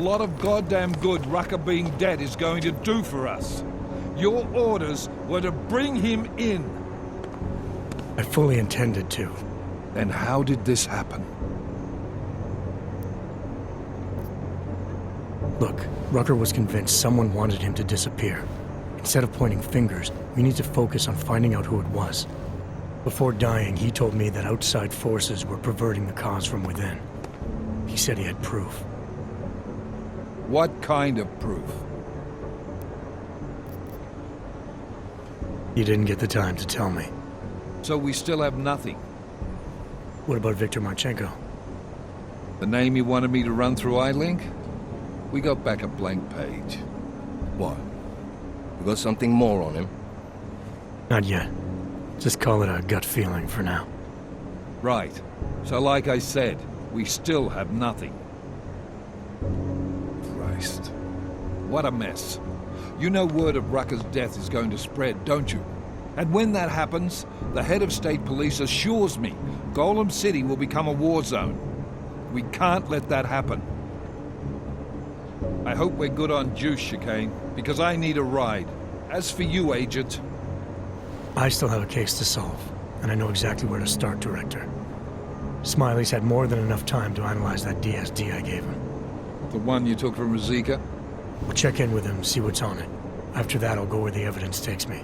lot of goddamn good Rucker being dead is going to do for us. Your orders were to bring him in. I fully intended to. Then how did this happen? Look, Rucker was convinced someone wanted him to disappear. Instead of pointing fingers, we need to focus on finding out who it was. Before dying, he told me that outside forces were perverting the cause from within. He said he had proof. What kind of proof? He didn't get the time to tell me. So we still have nothing. What about Viktor Marchenko? The name you wanted me to run through iLink? We got back a blank page. What? You got something more on him? Not yet. Just call it a gut feeling for now. Right. So like I said, we still have nothing. Christ. What a mess. You know word of Rucker's death is going to spread, don't you? And when that happens, the head of state police assures me Golem City will become a war zone. We can't let that happen. I hope we're good on juice, Chicane, because I need a ride. As for you, Agent... I still have a case to solve, and I know exactly where to start, Director. Smiley's had more than enough time to analyze that DSD I gave him. The one you took from Ruzika? We'll check in with him, see what's on it. After that, I'll go where the evidence takes me.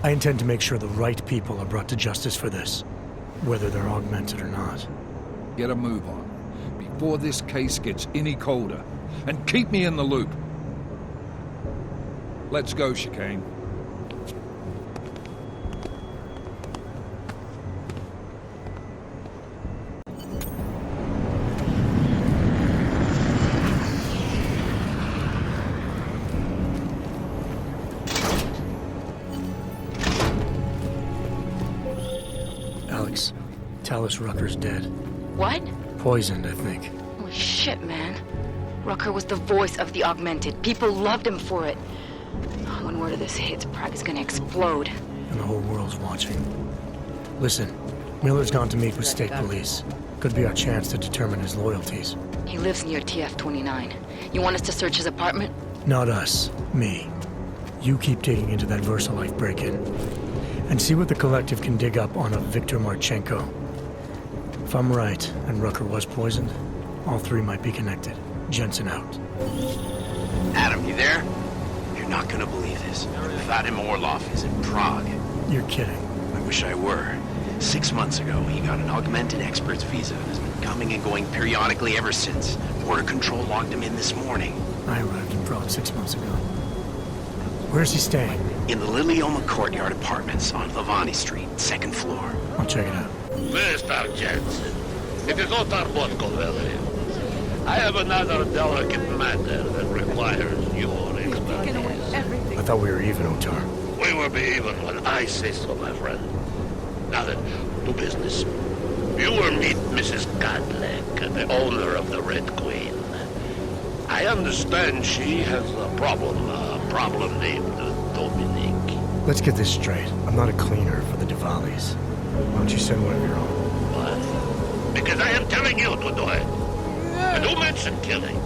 I intend to make sure the right people are brought to justice for this, whether they're augmented or not. Get a move on, before this case gets any colder. And keep me in the loop. Let's go, Chicane. Alex, Talus Rucker's dead. What? Poisoned, I think. Holy shit, man. Rucker was the voice of the augmented. People loved him for it. When word of this hits, Prague is gonna explode. And the whole world's watching. Listen, Miller's gone to meet with state police. Could be our chance to determine his loyalties. He lives near TF-29. You want us to search his apartment? Not us. Me. You keep digging into that VersaLife break-in. And see what the Collective can dig up on a Viktor Marchenko. If I'm right, and Rucker was poisoned, all three might be connected. Jensen out. Adam, you there? You're not gonna believe this. Vadim Orlov is in Prague. You're kidding. I wish I were. 6 months ago, he got an augmented expert's visa and has been coming and going periodically ever since. Border Control logged him in this morning. I arrived in Prague 6 months ago. Where's he staying? In the Lilioma Courtyard Apartments on Lavani Street, 2nd floor. I'll check it out. Mr. Jensen, it is not our Bosco. I have another delicate matter that requires your expertise. I thought we were even, Otar. We will be even when I say so, my friend. Now then, to business. You will meet Mrs. Godlek, the owner of the Red Queen. I understand she has a problem named Dominique. Let's get this straight. I'm not a cleaner for the Diwalis. Why don't you send one of your own? What? Because I am telling you to do it. And who mentioned killing?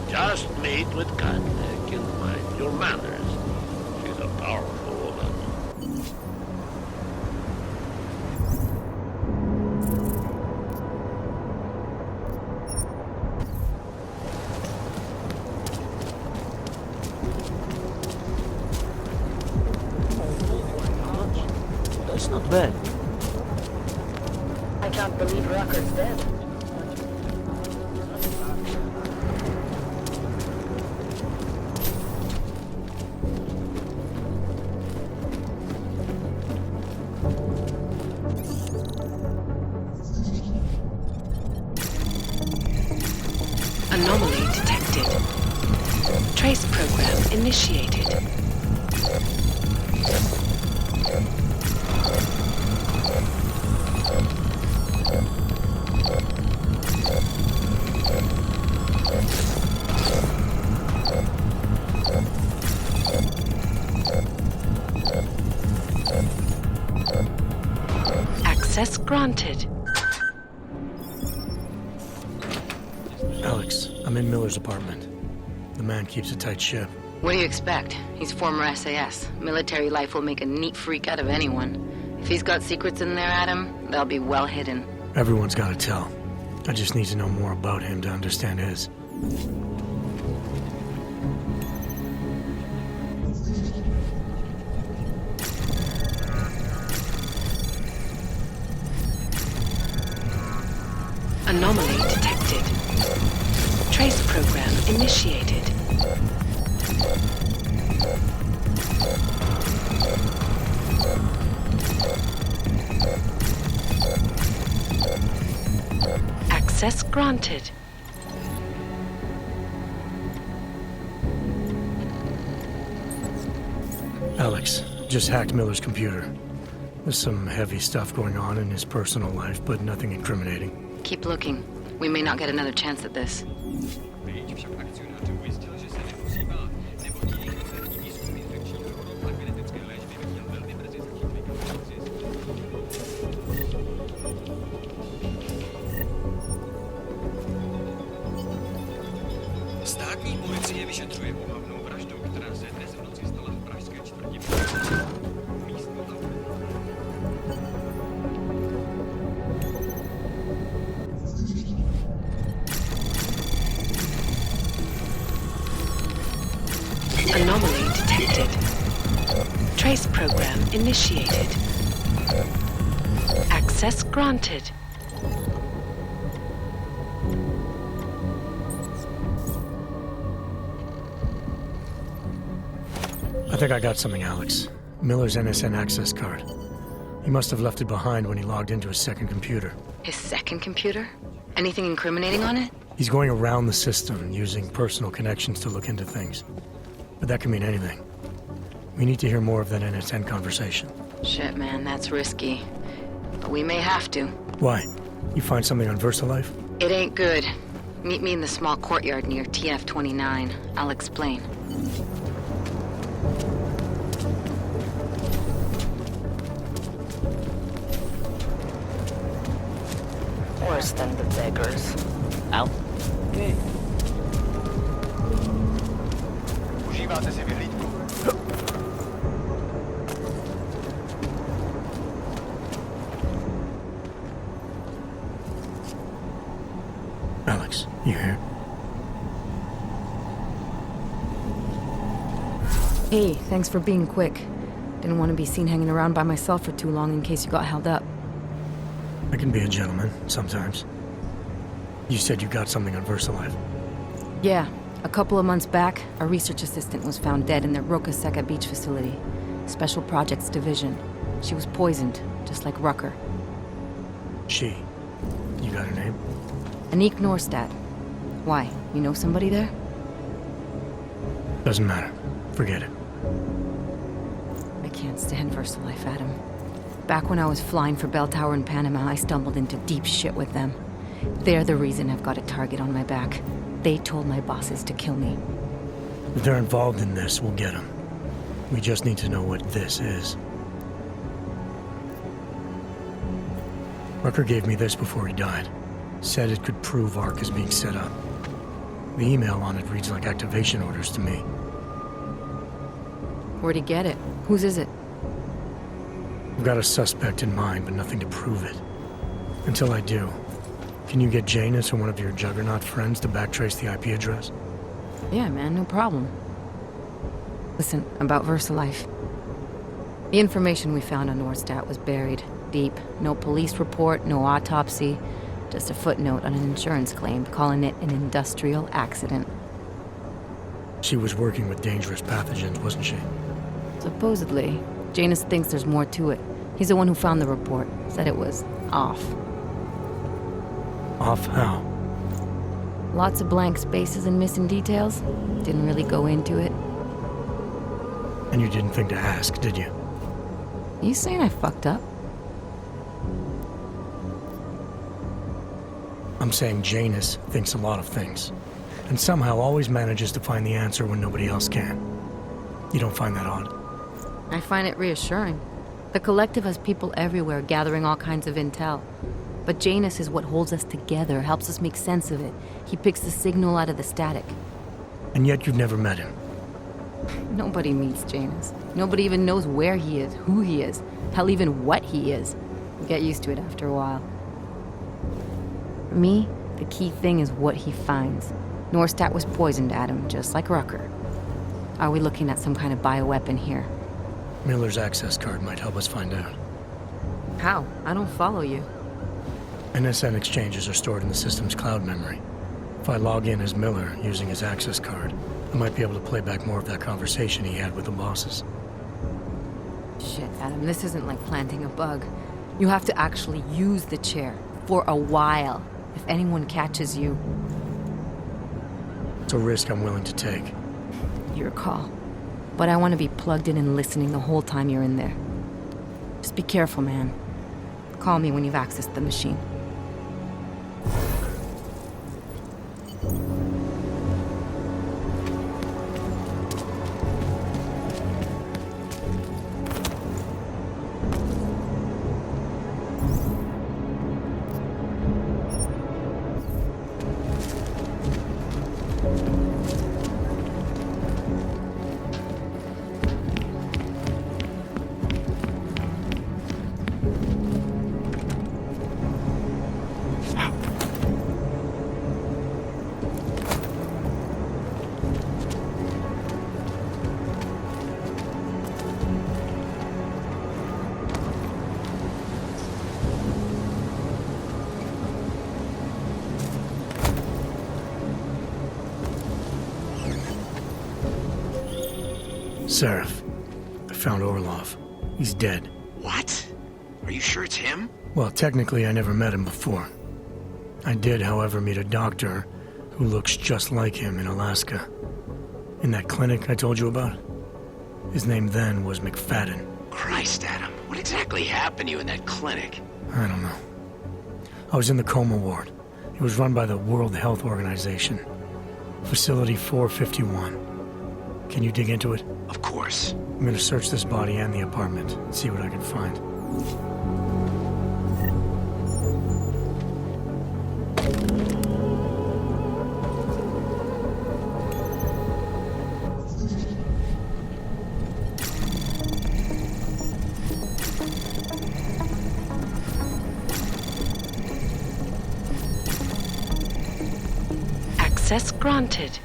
Just meet with Godlek and mind your manners. She's a powerful woman. That's not bad. I can't believe Rucker's dead. Anomaly detected. Trace program initiated. Access granted. Alex, I'm in Miller's apartment. man keeps a tight ship. What do you expect? He's former SAS. Military life will make a neat freak out of anyone. If he's got secrets in there, Adam, they'll be well hidden. Everyone's got to tell. I just need to know more about him to understand his. Anomaly detected. Trace program initiated. Access granted. Alex, just hacked Miller's computer. There's some heavy stuff going on in his personal life, but nothing incriminating. Keep looking. We may not get another chance at this. Státní policie vyšetřuje ohavnou vraždu, která se dnes v noci stala v pražské čtvrti. Anomaly detected. Trace program initiated. Access granted. I think I got something, Alex. Miller's NSN access card. He must have left it behind when he logged into his second computer. His second computer? Anything incriminating on it? He's going around the system, using personal connections to look into things. But that can mean anything. We need to hear more of that NSN conversation. Shit, man, that's risky. But we may have to. Why? You find something on VersaLife? It ain't good. Meet me in the small courtyard near TF-29. I'll explain. Worse than the beggars. Out. Okay. Užíváte si vyhlídku? Alex, you here? Hey, thanks for being quick. Didn't want to be seen hanging around by myself for too long in case you got held up. I can be a gentleman, sometimes. You said you got something on VersaLife. Yeah, a couple of months back, a research assistant was found dead in the Roka Seka beach facility. Special Projects Division. She was poisoned, just like Rucker. She. You got her name? Anik Norstad. Why? You know somebody there? Doesn't matter. Forget it. I can't stand VersaLife, Adam. Back when I was flying for Bell Tower in Panama, I stumbled into deep shit with them. They're the reason I've got a target on my back. They told my bosses to kill me. If they're involved in this, we'll get them. We just need to know what this is. Rucker gave me this before he died. Said it could prove ARC is being set up. The email on it reads like activation orders to me. Where'd he get it? Whose is it? I've got a suspect in mind, but nothing to prove it. Until I do, can you get Janus or one of your Juggernaut friends to backtrace the IP address? Yeah, man, no problem. Listen, about VersaLife. The information we found on Nordstat was buried deep. No police report, no autopsy. Just a footnote on an insurance claim, calling it an industrial accident. She was working with dangerous pathogens, wasn't she? Supposedly. Janus thinks there's more to it. He's the one who found the report. Said it was off. Off how? Lots of blank spaces and missing details. Didn't really go into it. And you didn't think to ask, did you? You saying I fucked up? I'm saying Janus thinks a lot of things. And somehow always manages to find the answer when nobody else can. You don't find that odd? I find it reassuring. The Collective has people everywhere gathering all kinds of intel. But Janus is what holds us together, helps us make sense of it. He picks the signal out of the static. And yet you've never met him. Nobody meets Janus. Nobody even knows where he is, who he is, hell, even what he is. You get used to it after a while. For me, the key thing is what he finds. Nordstat was poisoned, Adam, just like Rucker. Are we looking at some kind of bioweapon here? Miller's access card might help us find out. How? I don't follow you. NSN exchanges are stored in the system's cloud memory. If I log in as Miller using his access card, I might be able to play back more of that conversation he had with the bosses. Shit, Adam, this isn't like planting a bug. You have to actually use the chair. For a while. If anyone catches you. It's a risk I'm willing to take. Your call. But I want to be plugged in and listening the whole time you're in there. Just be careful, man. Call me when you've accessed the machine. Seraph. I found Orlov. He's dead. What? Are you sure it's him? Well, technically I never met him before. I did, however, meet a doctor who looks just like him in Alaska. In that clinic I told you about. His name then was McFadden. Christ, Adam. What exactly happened to you in that clinic? I don't know. I was in the coma ward. It was run by the World Health Organization. Facility 451. Can you dig into it? Of course. I'm gonna search this body and the apartment and see what I can find. Access granted.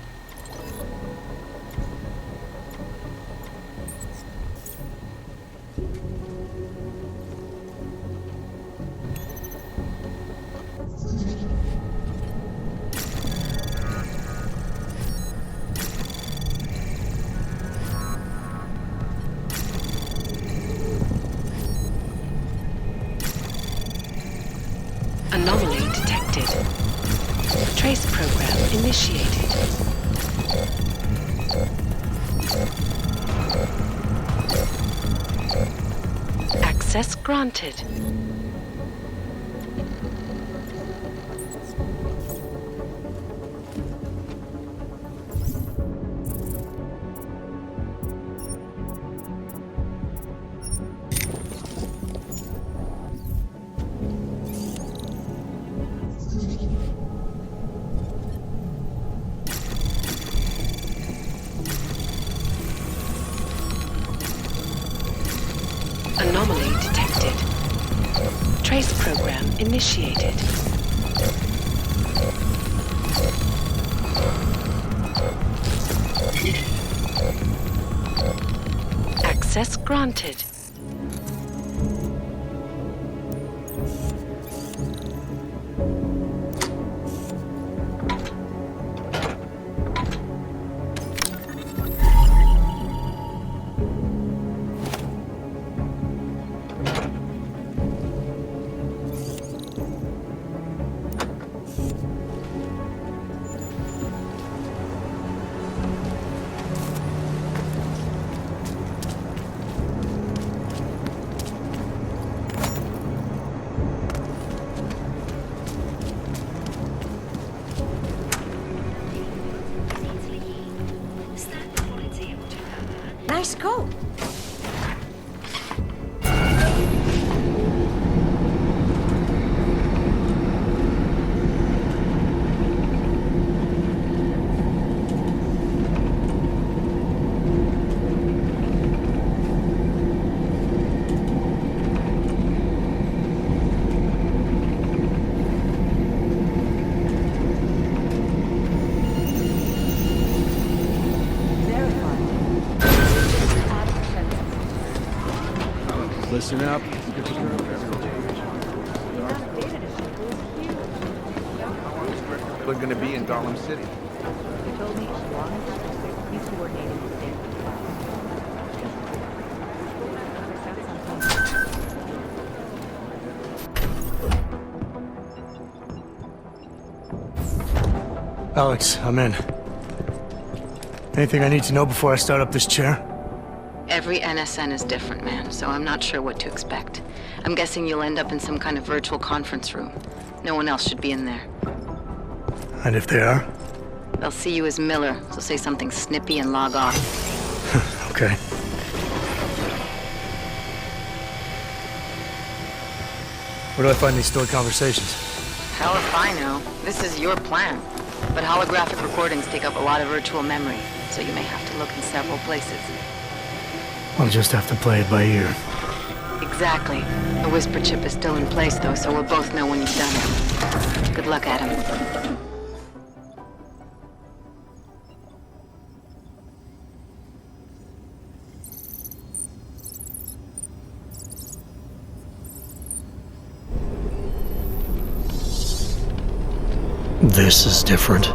Anomaly detected. Trace program initiated. Access granted. Anomaly detected. Trace program initiated. Access granted. Nice go. Listen up. We're gonna be in Gollum City. He told me as long as he's coordinating with them. Alex, I'm in. Anything I need to know before I start up this chair? Every NSN is different, man, so I'm not sure what to expect. I'm guessing you'll end up in some kind of virtual conference room. No one else should be in there. And if they are? They'll see you as Miller, so say something snippy and log off. Okay. Where do I find these stored conversations? Hell if I know. This is your plan. But holographic recordings take up a lot of virtual memory, so you may have to look in several places. I'll just have to play it by ear. Exactly. The whisper chip is still in place, though, so we'll both know when you've done it. Good luck, Adam. This is different.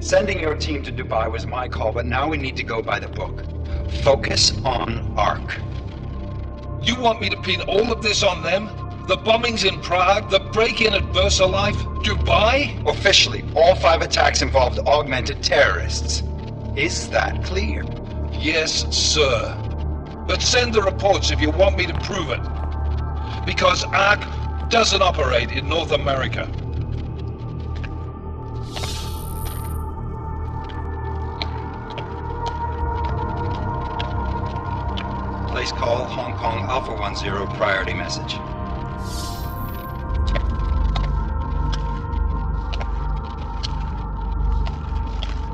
Sending your team to Dubai was my call, but now we need to go by the book. Focus on ARC. You want me to pin all of this on them? The bombings in Prague, the break-in at VersaLife, Dubai? Officially, all 5 attacks involved augmented terrorists. Is that clear? Yes, sir. But send the reports if you want me to prove it. Because ARC doesn't operate in North America. Place call Hong Kong Alpha 10 priority message.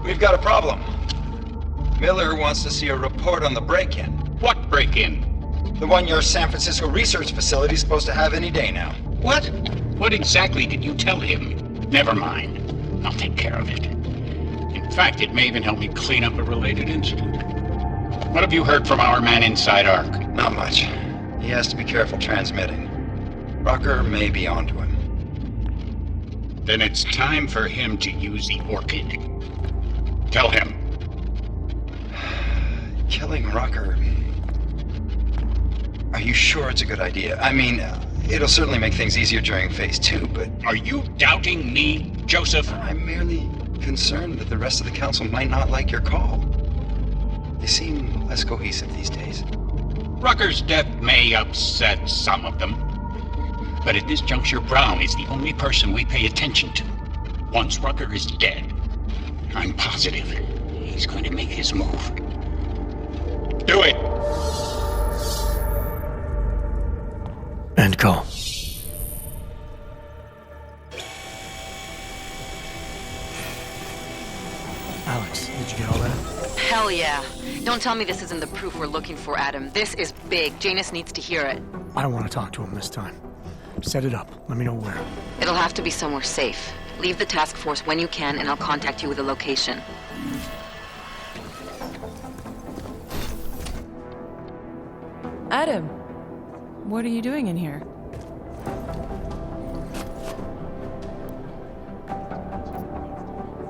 We've got a problem. Miller wants to see a report on the break-in. What break-in? The one your San Francisco research facility is supposed to have any day now. What? What exactly did you tell him? Never mind. I'll take care of it. In fact, it may even help me clean up a related incident. What have you heard from our man inside ARC? Not much. He has to be careful transmitting. Rucker may be onto him. Then it's time for him to use the Orchid. Tell him. Killing Rucker. Are you sure it's a good idea? I mean, it'll certainly make things easier during Phase 2, but... Are you doubting me, Joseph? I'm merely concerned that the rest of the council might not like your call. They seem less cohesive these days. Rucker's death may upset some of them. But at this juncture, Brown is the only person we pay attention to. Once Rucker is dead, I'm positive he's going to make his move. Do it! End call. Alex, did you get all that? Hell yeah. Don't tell me this isn't the proof we're looking for, Adam. This is big. Janus needs to hear it. I don't want to talk to him this time. Set it up. Let me know where. It'll have to be somewhere safe. Leave the task force when you can, and I'll contact you with a location. Adam, what are you doing in here?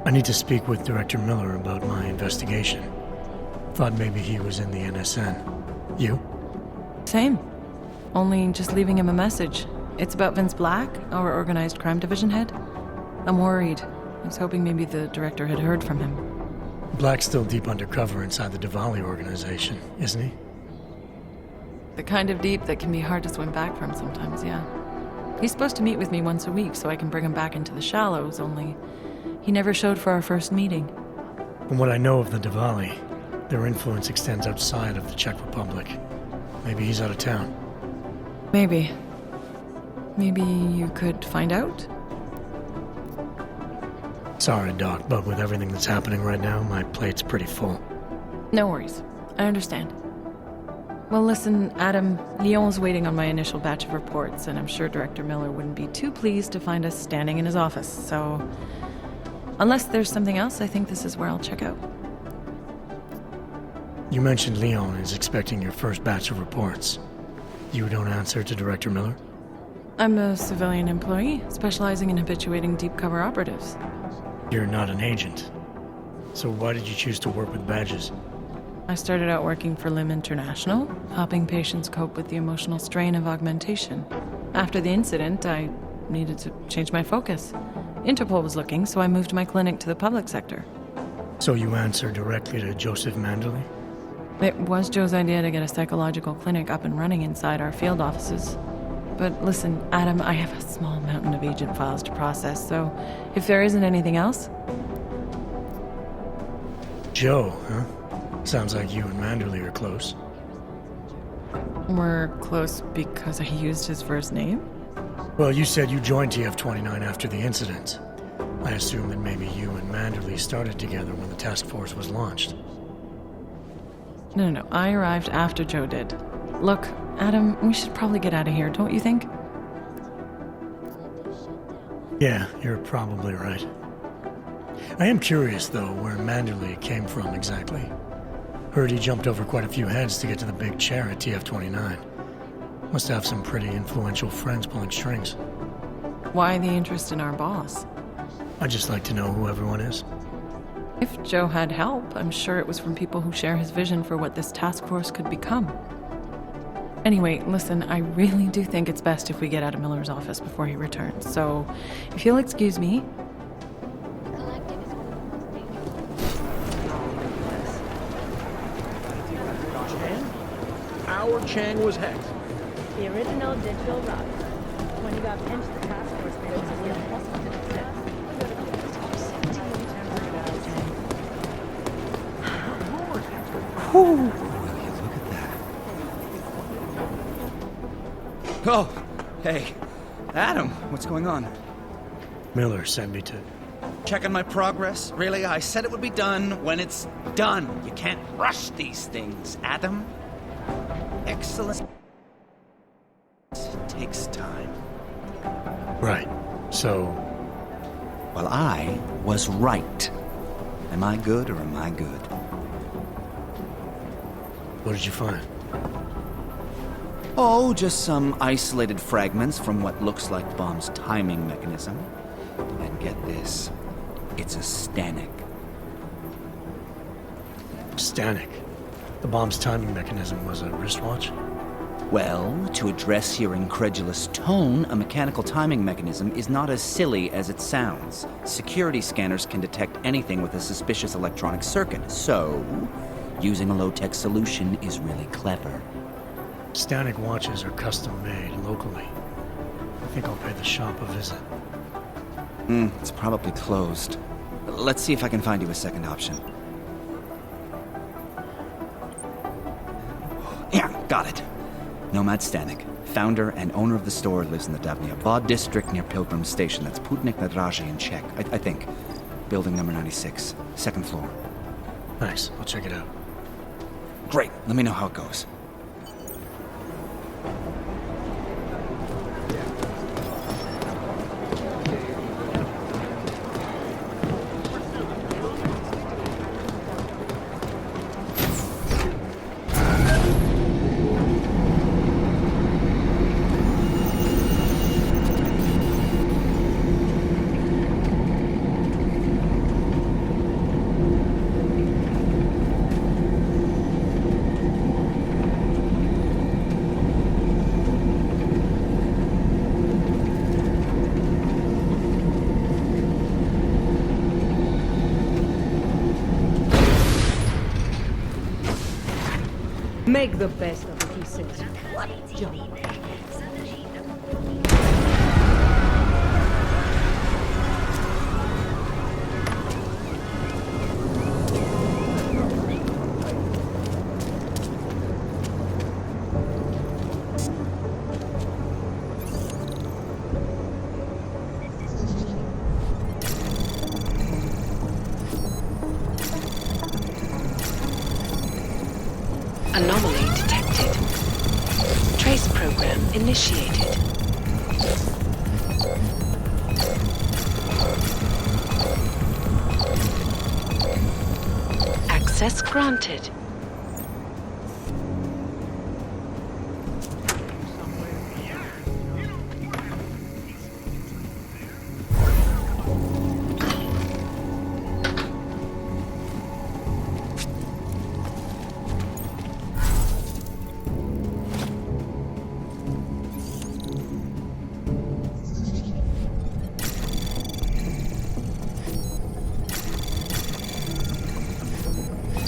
I need to speak with Director Miller about my investigation. Thought maybe he was in the NSN. You? Same. Only just leaving him a message. It's about Vince Black, our organized crime division head. I'm worried. I was hoping maybe the director had heard from him. Black's still deep undercover inside the Diwali organization, isn't he? The kind of deep that can be hard to swim back from sometimes, yeah. He's supposed to meet with me once a week so I can bring him back into the shallows, only he never showed for our first meeting. From what I know of the Diwali, their influence extends outside of the Czech Republic. Maybe he's out of town. Maybe. Maybe you could find out? Sorry, Doc, but with everything that's happening right now, my plate's pretty full. No worries. I understand. Well, listen, Adam, Lyon's waiting on my initial batch of reports, and I'm sure Director Miller wouldn't be too pleased to find us standing in his office, so... Unless there's something else, I think this is where I'll check out. You mentioned Lyon is expecting your first batch of reports. You don't answer to Director Miller? I'm a civilian employee, specializing in habituating deep cover operatives. You're not an agent. So why did you choose to work with badges? I started out working for LIM International, helping patients cope with the emotional strain of augmentation. After the incident, I needed to change my focus. Interpol was looking, so I moved my clinic to the public sector. So you answer directly to Joseph Manderley? It was Joe's idea to get a psychological clinic up and running inside our field offices. But listen, Adam, I have a small mountain of agent files to process, so if there isn't anything else... Joe, huh? Sounds like you and Manderley are close. We're close because I used his first name? Well, you said you joined TF-29 after the incident. I assume that maybe you and Manderley started together when the task force was launched. No. I arrived after Joe did. Look, Adam, we should probably get out of here, don't you think? Yeah, you're probably right. I am curious, though, where Manderley came from exactly. Heard he jumped over quite a few heads to get to the big chair at TF-29. Must have some pretty influential friends pulling strings. Why the interest in our boss? I'd just like to know who everyone is. If Joe had help, I'm sure it was from people who share his vision for what this task force could become. Anyway, listen, I really do think it's best if we get out of Miller's office before he returns, so if you'll excuse me. Our Chang was hacked. The original digital rock. When you got pinched, the task force made it really impossible to detect. Oh, hey. Adam, what's going on? Miller sent me to... Checking my progress? Really? I said it would be done when it's done. You can't rush these things, Adam. Excellence takes time. Right. So... Well, I was right. Am I good or am I good? What did you find? Oh, just some isolated fragments from what looks like the bomb's timing mechanism. And get this, it's a Stanek. Stanek? The bomb's timing mechanism was a wristwatch? Well, to address your incredulous tone, a mechanical timing mechanism is not as silly as it sounds. Security scanners can detect anything with a suspicious electronic circuit, so using a low-tech solution is really clever. Stanek watches are custom-made locally. I think I'll pay the shop a visit. It's probably closed. Let's see if I can find you a second option. Yeah, got it. Nomad Stanek, founder and owner of the store, lives in the Davnia Vod district near Pilgrim Station. That's Putnik Nadraji in Czech, I think. Building number 96, second floor. Nice, I'll check it out. Great, let me know how it goes. Make the best of it, he says. What job? Anomaly detected. Trace program initiated. Access granted.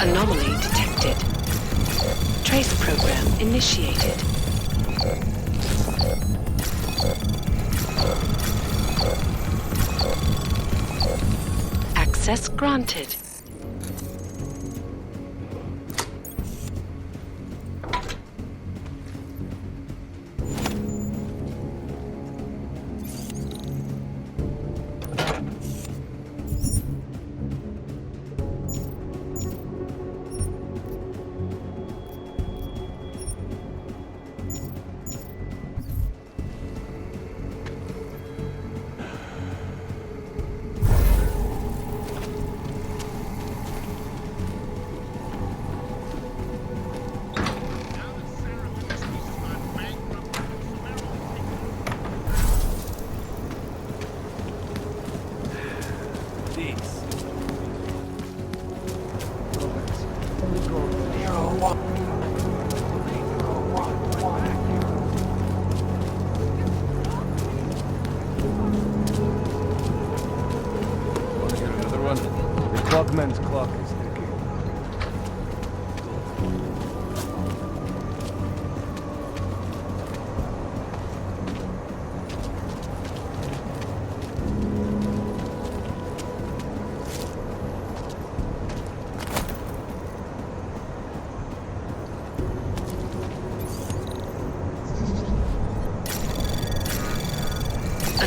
Anomaly detected. Trace program initiated. Access granted.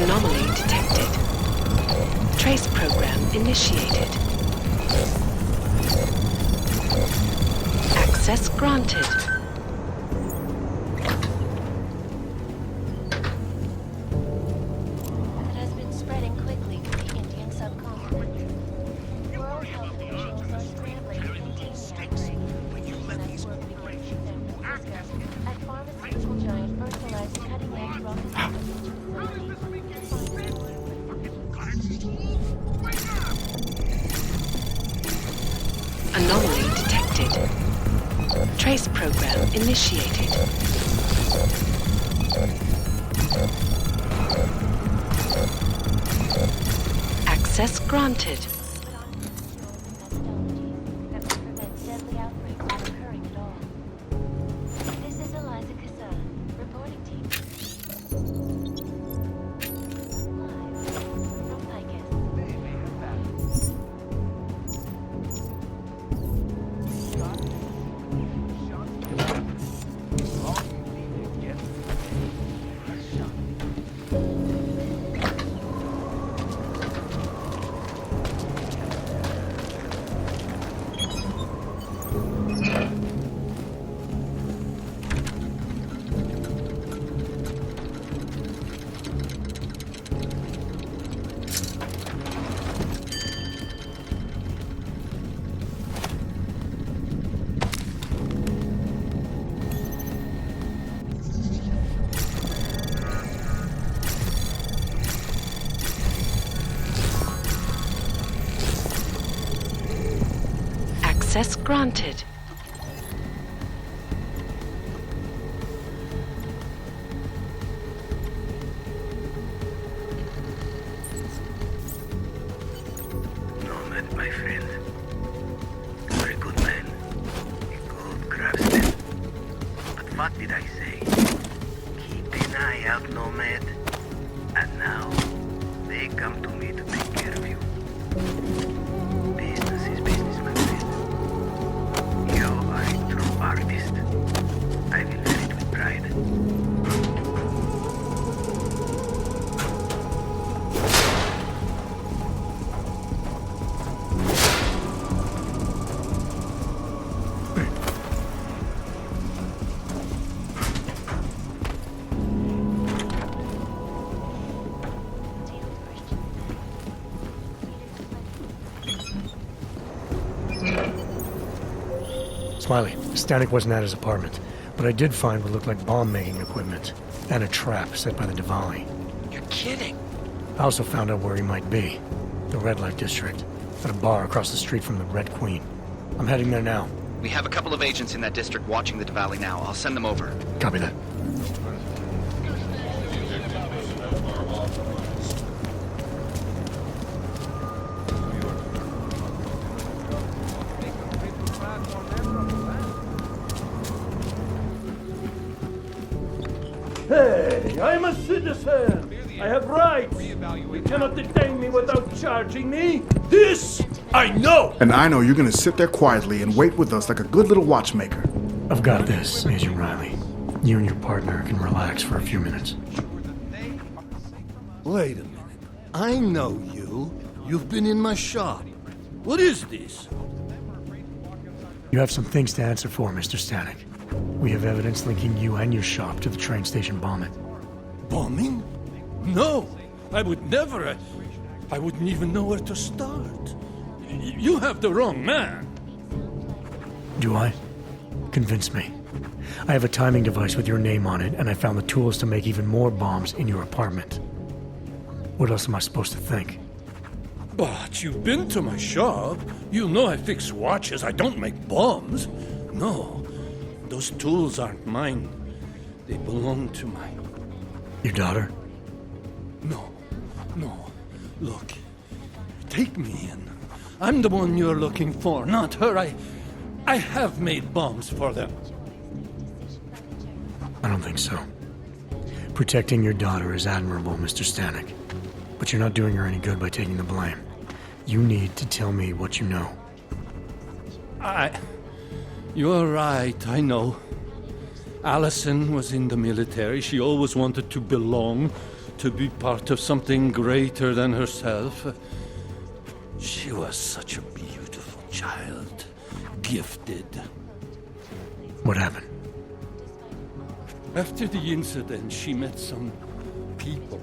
Anomaly detected. Trace program initiated. Access granted. It has been spreading quickly through the Indian subcontinent. World health officials are scrambling to contain the outbreak. As work begins in San Francisco, at pharmaceutical giant fertilized cutting-edge rocket Anomaly detected. Trace program initiated. Access granted. deadly outbreaks from occurring at all. This is Eliza Kassan, reporting team. Live from Picus. Access granted. Nomad, my friend. You're a good man. A good craftsman. But what did I say? Keep an eye out, Nomad. And now, they come to me to take care of you. Business is business, my friend. You are a true artist. I will wear it with pride. Smiley, Stanek wasn't at his apartment, but I did find what looked like bomb-making equipment and a trap set by the Diwali. You're kidding. I also found out where he might be. The Red Light District, at a bar across the street from the Red Queen. I'm heading there now. We have a couple of agents in that district watching the Diwali now. I'll send them over. Copy that. Hey, I'm a citizen! I have rights! You cannot detain me without charging me! This, I know! And I know you're gonna sit there quietly and wait with us like a good little watchmaker. I've got this, Agent Riley. You and your partner can relax for a few minutes. Wait a minute. I know you. You've been in my shop. What is this? You have some things to answer for, Mr. Stanek. We have evidence linking you and your shop to the train station bombing. Bombing? No! I would never. I wouldn't even know where to start. You have the wrong man. Do I? Convince me. I have a timing device with your name on it, and I found the tools to make even more bombs in your apartment. What else am I supposed to think? But you've been to my shop. You know I fix watches. I don't make bombs. No. Those tools aren't mine. They belong to my... Your daughter? No. Look. Take me in. I'm the one you're looking for, not her. I have made bombs for them. I don't think so. Protecting your daughter is admirable, Mr. Stanek. But you're not doing her any good by taking the blame. You need to tell me what you know. You're right, I know. Allison was in the military. She always wanted to belong. to be part of something greater than herself. She was such a beautiful child, gifted. What happened? After the incident, she met some people.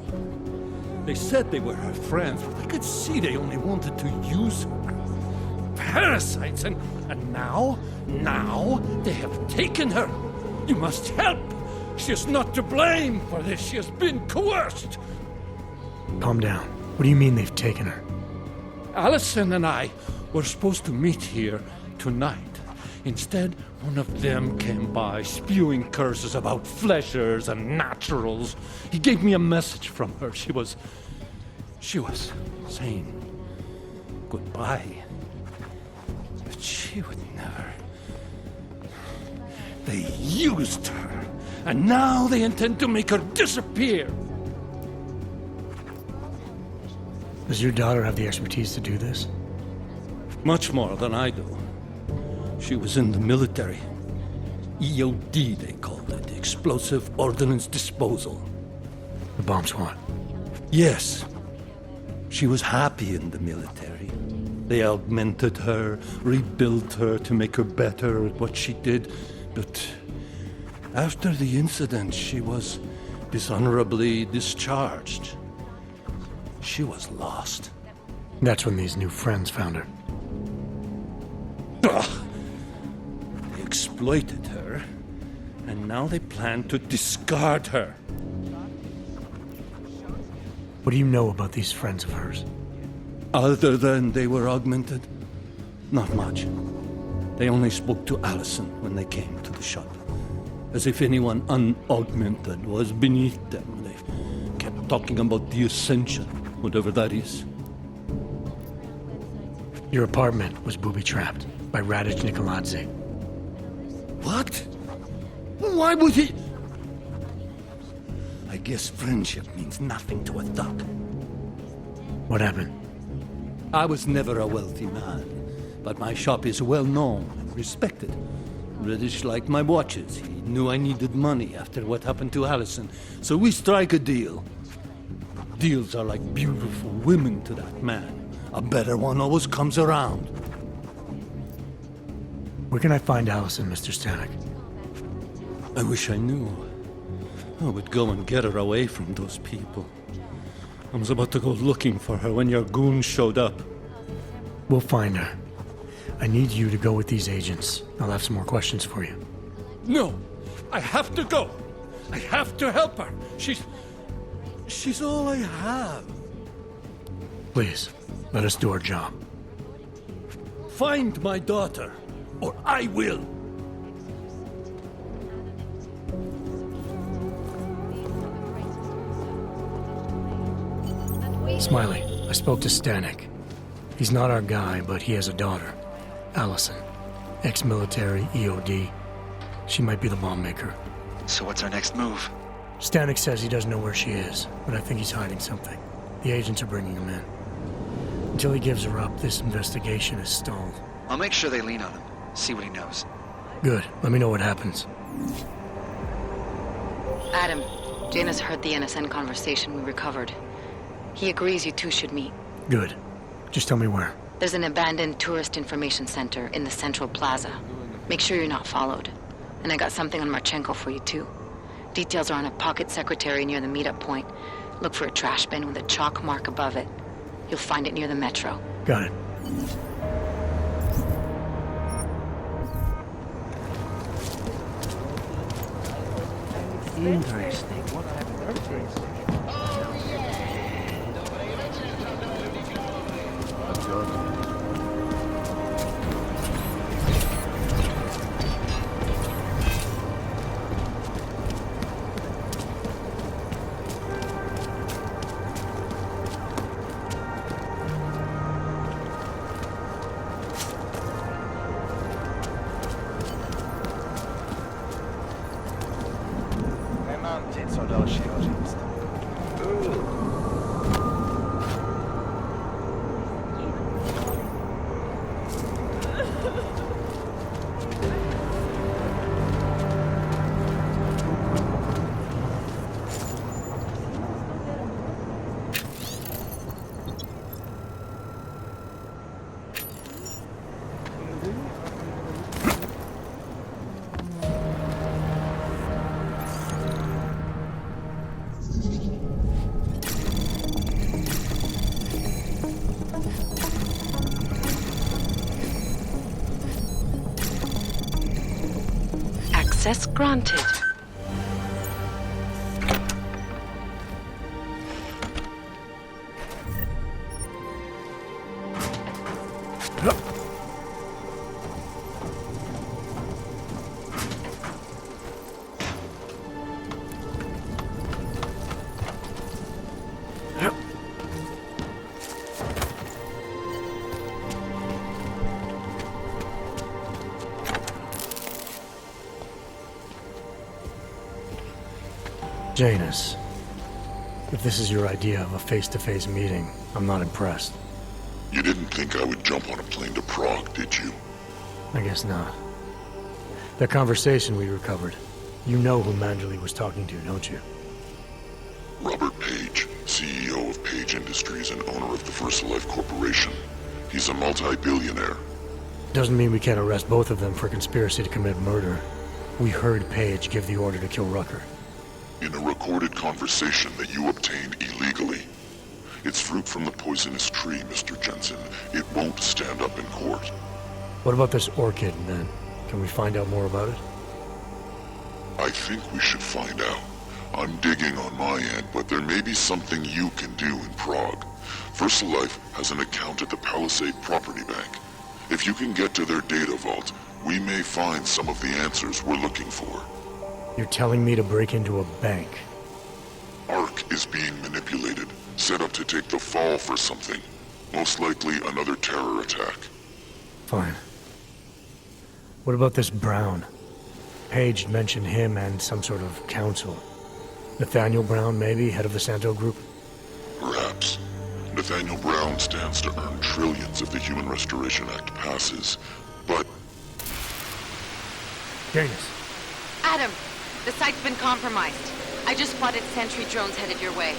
They said they were her friends, but I could see they only wanted to use her. Parasites, and now they have taken her. You must help. She is not to blame for this. She has been coerced. Calm down. What do you mean they've taken her? Allison and I were supposed to meet here tonight. Instead, one of them came by, spewing curses about fleshers and naturals. He gave me a message from her. She was saying goodbye. But she would never. They used her, and now they intend to make her disappear. Does your daughter have the expertise to do this? Much more than I do. She was in the military. EOD, they called it. Explosive Ordnance Disposal. The bomb squad? Yes. She was happy in the military. They augmented her, rebuilt her to make her better at what she did. But after the incident, she was dishonorably discharged. She was lost. That's when these new friends found her. Ugh. They exploited her, and now they plan to discard her. What do you know about these friends of hers? Other than they were augmented? Not much. They only spoke to Allison when they came to the shop. As if anyone unaugmented was beneath them. They kept talking about the Ascension, whatever that is. Your apartment was booby-trapped by Radic Nikoladze. What? Why would he? I guess friendship means nothing to a thug. What happened? I was never a wealthy man, but my shop is well known and respected. Radic liked my watches. He knew I needed money after what happened to Allison, so we strike a deal. Deals are like beautiful women to that man. A better one always comes around. Where can I find Allison, Mr. Stanek? I wish I knew. I would go and get her away from those people. I was about to go looking for her when your goons showed up. We'll find her. I need you to go with these agents. I'll have some more questions for you. No! I have to go! I have to help her! She's all I have. Please, let us do our job. Find my daughter, or I will! Smiley, I spoke to Stanek. He's not our guy, but he has a daughter, Allison. Ex-military, EOD. She might be the bomb maker. So what's our next move? Stanek says he doesn't know where she is, but I think he's hiding something. The agents are bringing him in. Until he gives her up, this investigation is stalled. I'll make sure they lean on him. See what he knows. Good. Let me know what happens. Adam, Janus heard the NSN conversation we recovered. He agrees you two should meet. Good. Just tell me where. There's an abandoned tourist information center in the central plaza. Make sure you're not followed. And I got something on Marchenko for you, too. Details are on a pocket secretary near the meetup point. Look for a trash bin with a chalk mark above it. You'll find it near the metro. Got it. Interesting. Access granted. Janus, if this is your idea of a face-to-face meeting, I'm not impressed. You didn't think I would jump on a plane to Prague, did you? I guess not. That conversation we recovered, you know who Manderley was talking to, don't you? Robert Page, CEO of Page Industries and owner of the VersaLife Corporation. He's a multi-billionaire. Doesn't mean we can't arrest both of them for conspiracy to commit murder. We heard Page give the order to kill Rucker. In a recorded conversation that you obtained illegally. It's fruit from the poisonous tree, Mr. Jensen. It won't stand up in court. What about this orchid, then? Can we find out more about it? I think we should find out. I'm digging on my end, but there may be something you can do in Prague. VersaLife has an account at the Palisade Property Bank. If you can get to their data vault, we may find some of the answers we're looking for. You're telling me to break into a bank? ARC is being manipulated, set up to take the fall for something. Most likely another terror attack. Fine. What about this Brown? Page mentioned him and some sort of council. Nathaniel Brown, maybe, head of the Santo Group? Perhaps. Nathaniel Brown stands to earn trillions if the Human Restoration Act passes, but... Janus. Adam! The site's been compromised. I just spotted sentry drones headed your way.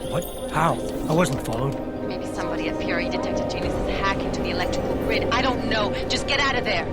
What? How? I wasn't followed. Maybe somebody at PRE detected Janus's hack into the electrical grid. I don't know. Just get out of there.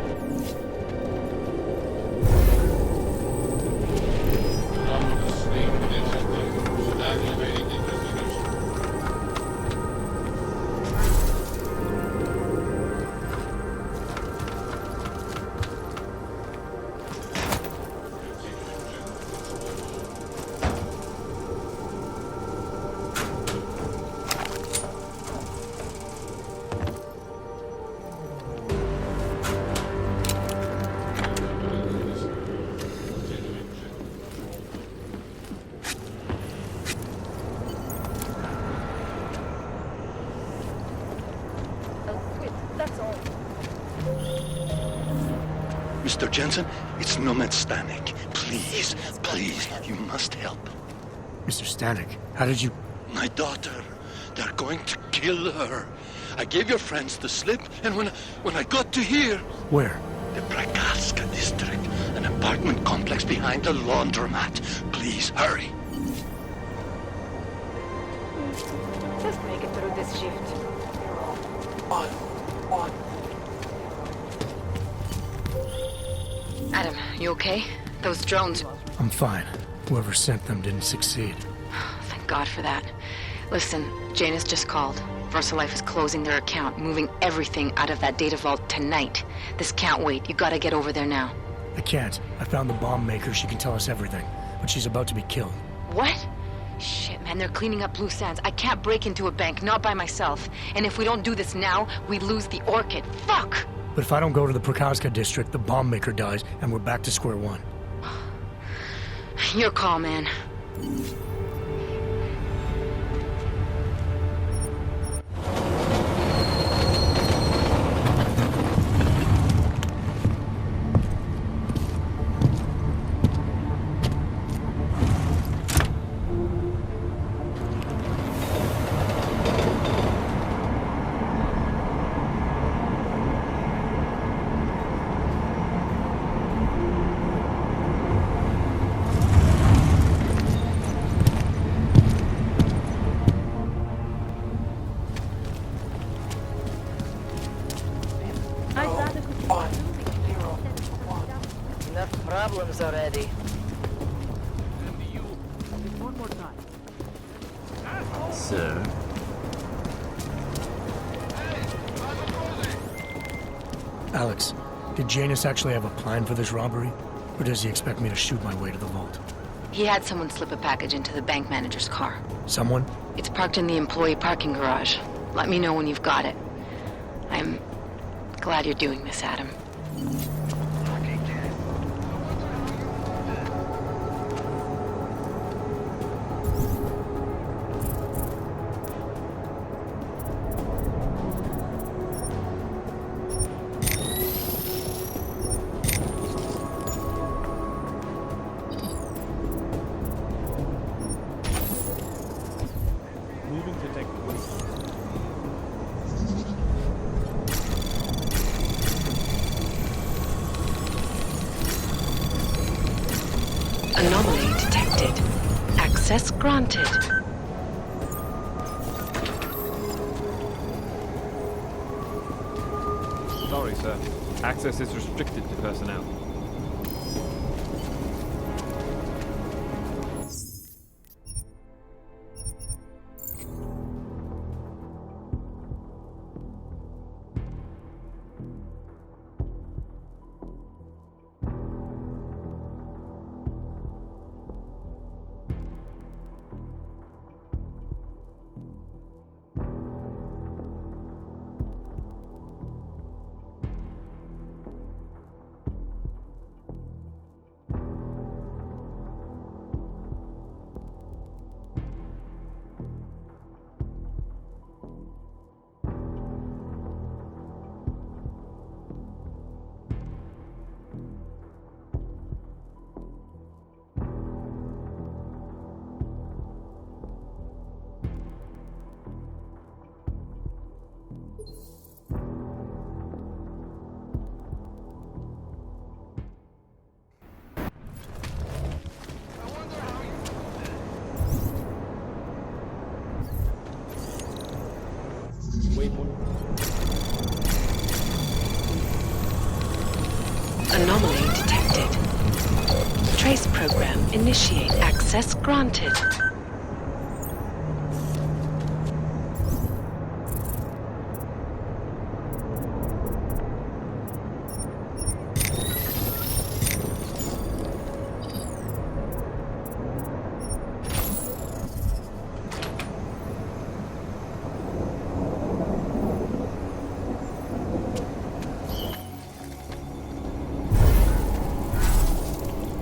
Mr. Jensen, it's Nomad Stanek. Please, please, you must help. Mr. Stanek, how did you... My daughter. They're going to kill her. I gave your friends the slip, and when I got to here... Where? The Prague district. An apartment complex behind the laundromat. Please, hurry. Just make it through this shift. On. Adam, you okay? Those drones... I'm fine. Whoever sent them didn't succeed. Thank God for that. Listen, Janus just called. VersaLife is closing their account, moving everything out of that data vault tonight. This can't wait. You gotta get over there now. I can't. I found the bomb maker. She can tell us everything. But she's about to be killed. What? Shit, man, they're cleaning up loose ends. I can't break into a bank, not by myself. And if we don't do this now, we lose the orchid. Fuck! But if I don't go to the Prague district, the bomb maker dies, and we're back to square one. Your call, man. Enough problems already. One more time. Sir? Alex, did Janus actually have a plan for this robbery? Or does he expect me to shoot my way to the vault? He had someone slip a package into the bank manager's car. Someone? It's parked in the employee parking garage. Let me know when you've got it. I'm glad you're doing this, Adam. Anomaly detected. Access granted. Sorry, sir. Access is restricted to personnel. Anomaly detected. Trace program initiate. Access granted.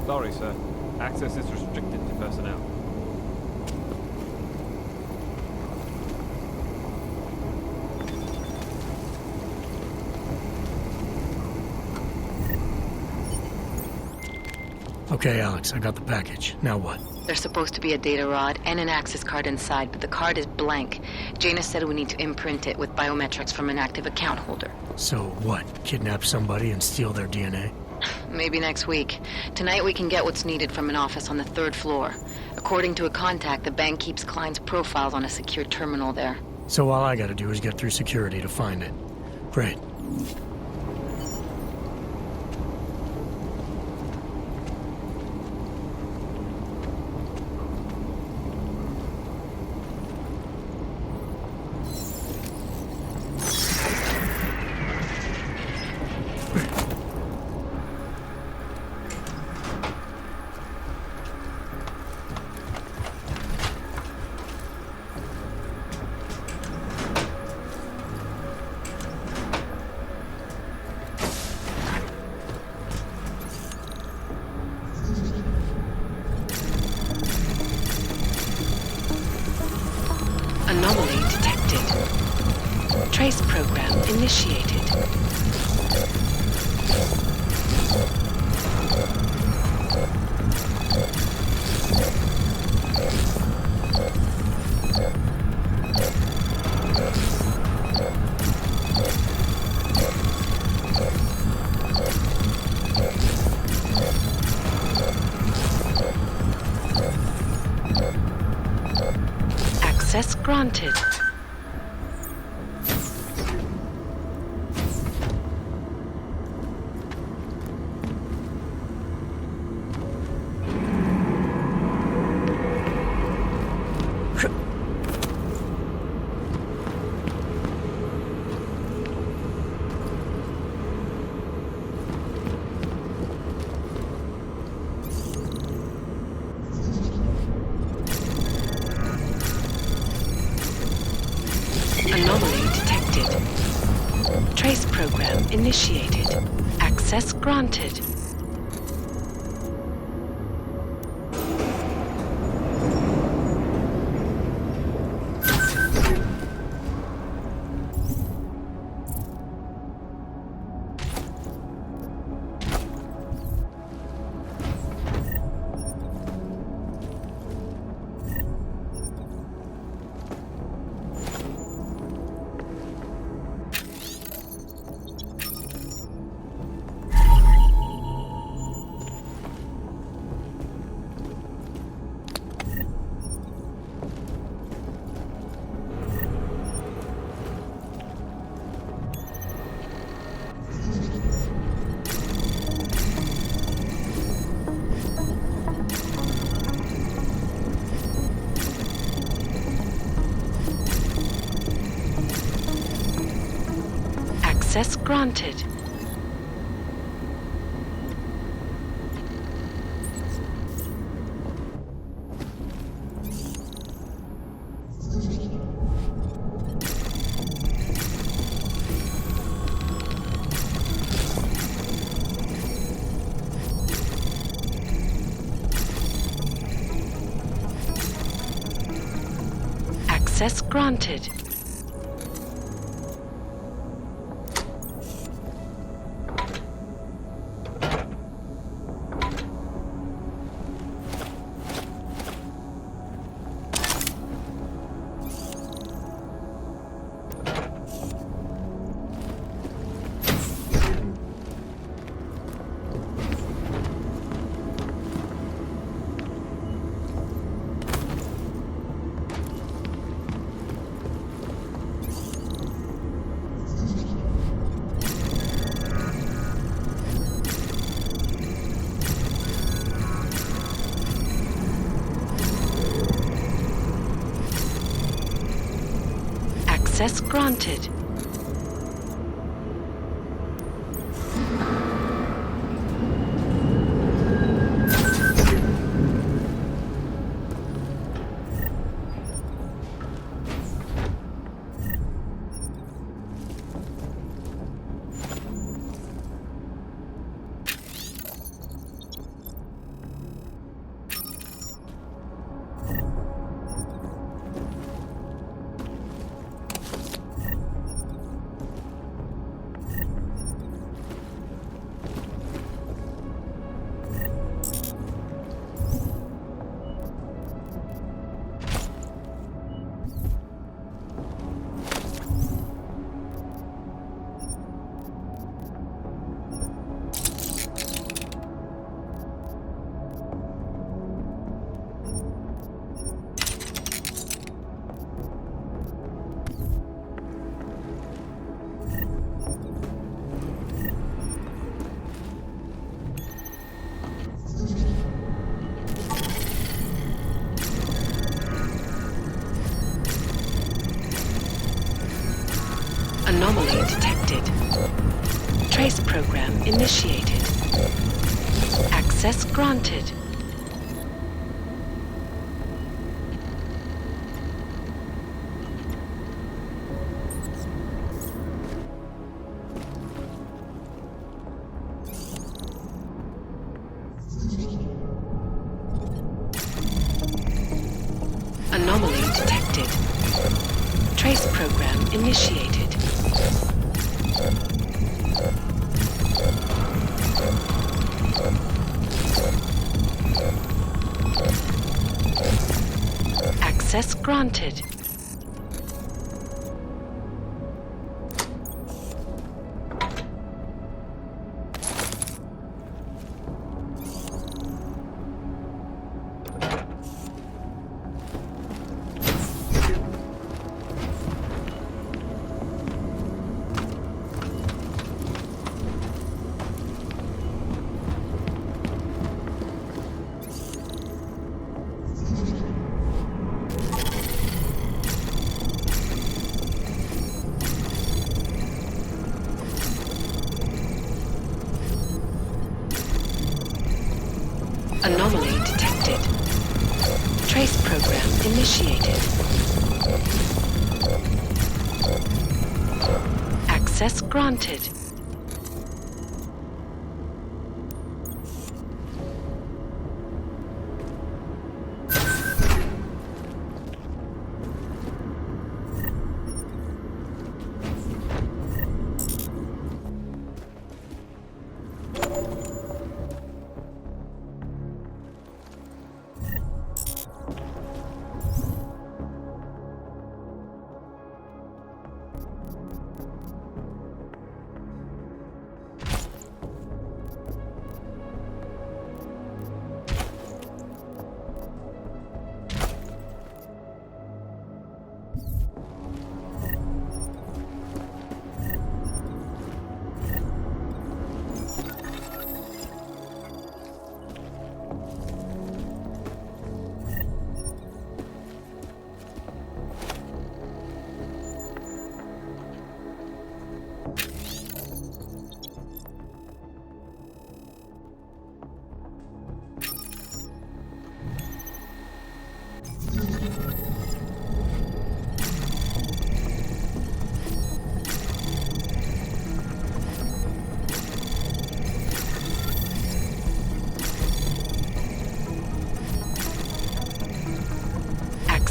Sorry, sir. Access is restricted to personnel. Okay, Alex, I got the package. Now what? There's supposed to be a data rod and an access card inside, but the card is blank. Jaina said we need to imprint it with biometrics from an active account holder. So what? Kidnap somebody and steal their DNA? Maybe next week. Tonight we can get what's needed from an office on the 3rd floor. According to a contact, the bank keeps clients' profiles on a secure terminal there. So all I gotta do is get through security to find it. Great. Anomaly detected. Trace program initiated. Access granted. initiated. Access granted. Access granted. Access granted. Access granted. Anomaly detected. Trace program initiated. Access granted. Anomaly detected. Trace program initiated. Access granted. Anomaly detected. Trace program initiated. Access granted.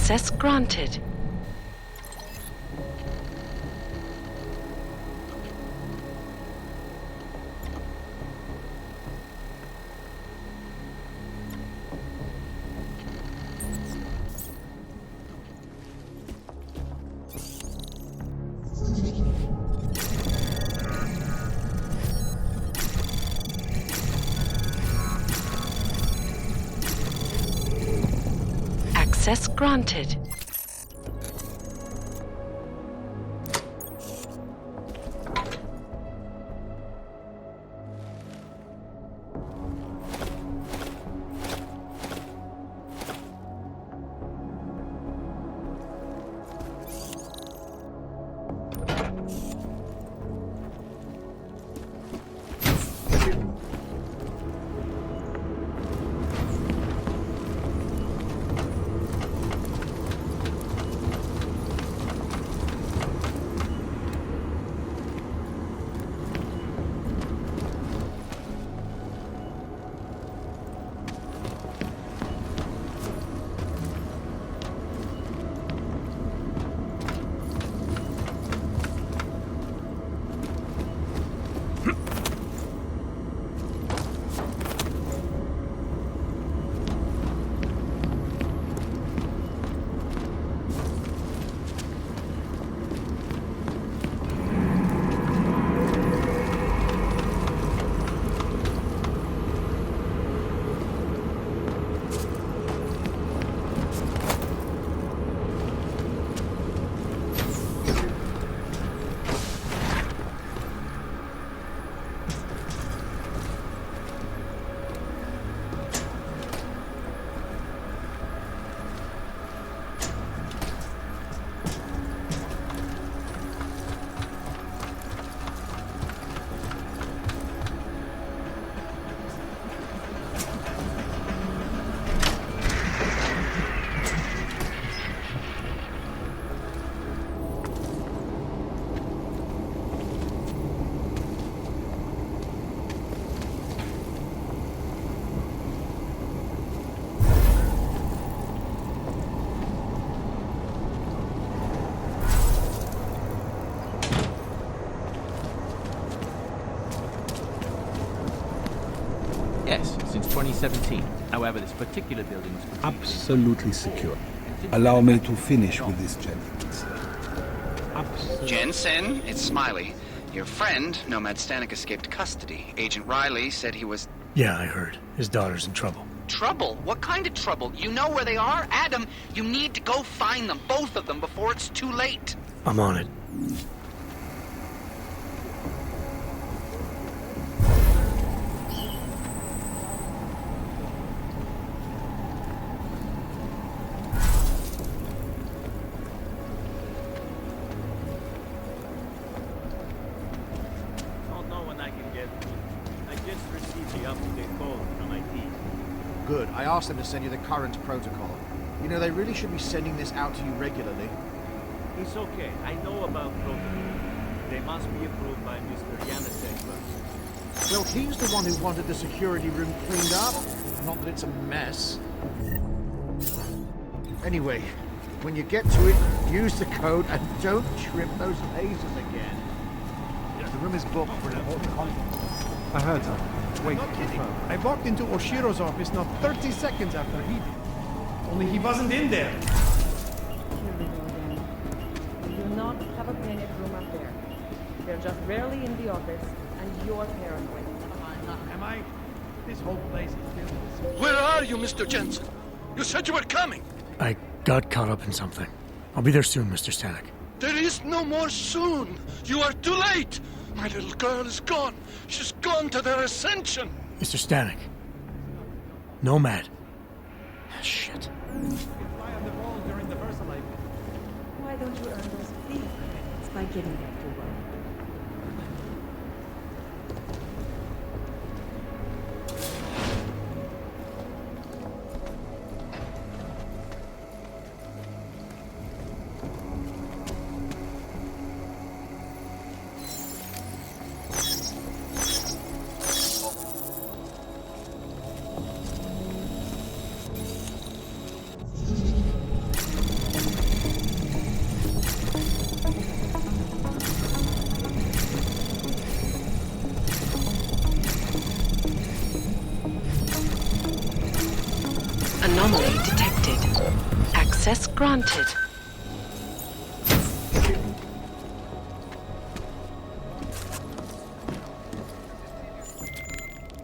Access granted. Access granted. Yes, since 2017. However, this particular building is absolutely secure. Allow me to finish with this gentleman, sir. Jensen, it's Smiley. Your friend, Nomad Stanek, escaped custody. Agent Riley said he was... Yeah, I heard. His daughter's in trouble. Trouble? What kind of trouble? You know where they are? Adam, you need to go find them, both of them, before it's too late. I'm on it. Good. I asked them to send you the current protocol. You know, they really should be sending this out to you regularly. It's okay. I know about protocol. They must be approved by Mr. Yannisek first. Well, he's the one who wanted the security room cleaned up. Not that it's a mess. Anyway, when you get to it, use the code and don't trip those lasers again. The room is booked for an important conference. I heard that. Wait, I walked into Oshiro's office not 30 seconds after he did. Only he wasn't in there. Here we go again. We do not have a panic room up there. They're just rarely in the office, and you're paranoid. Am I? This whole place is filled with... Where are you, Mr. Jensen? You said you were coming. I got caught up in something. I'll be there soon, Mr. Stanek. There is no more soon. You are too late. My little girl is gone. She's gone to their ascension. Mr. Stanek. Nomad. Shit. Fly on the wall during the Versailles. Why don't you earn those big credits by getting back to work? Access granted.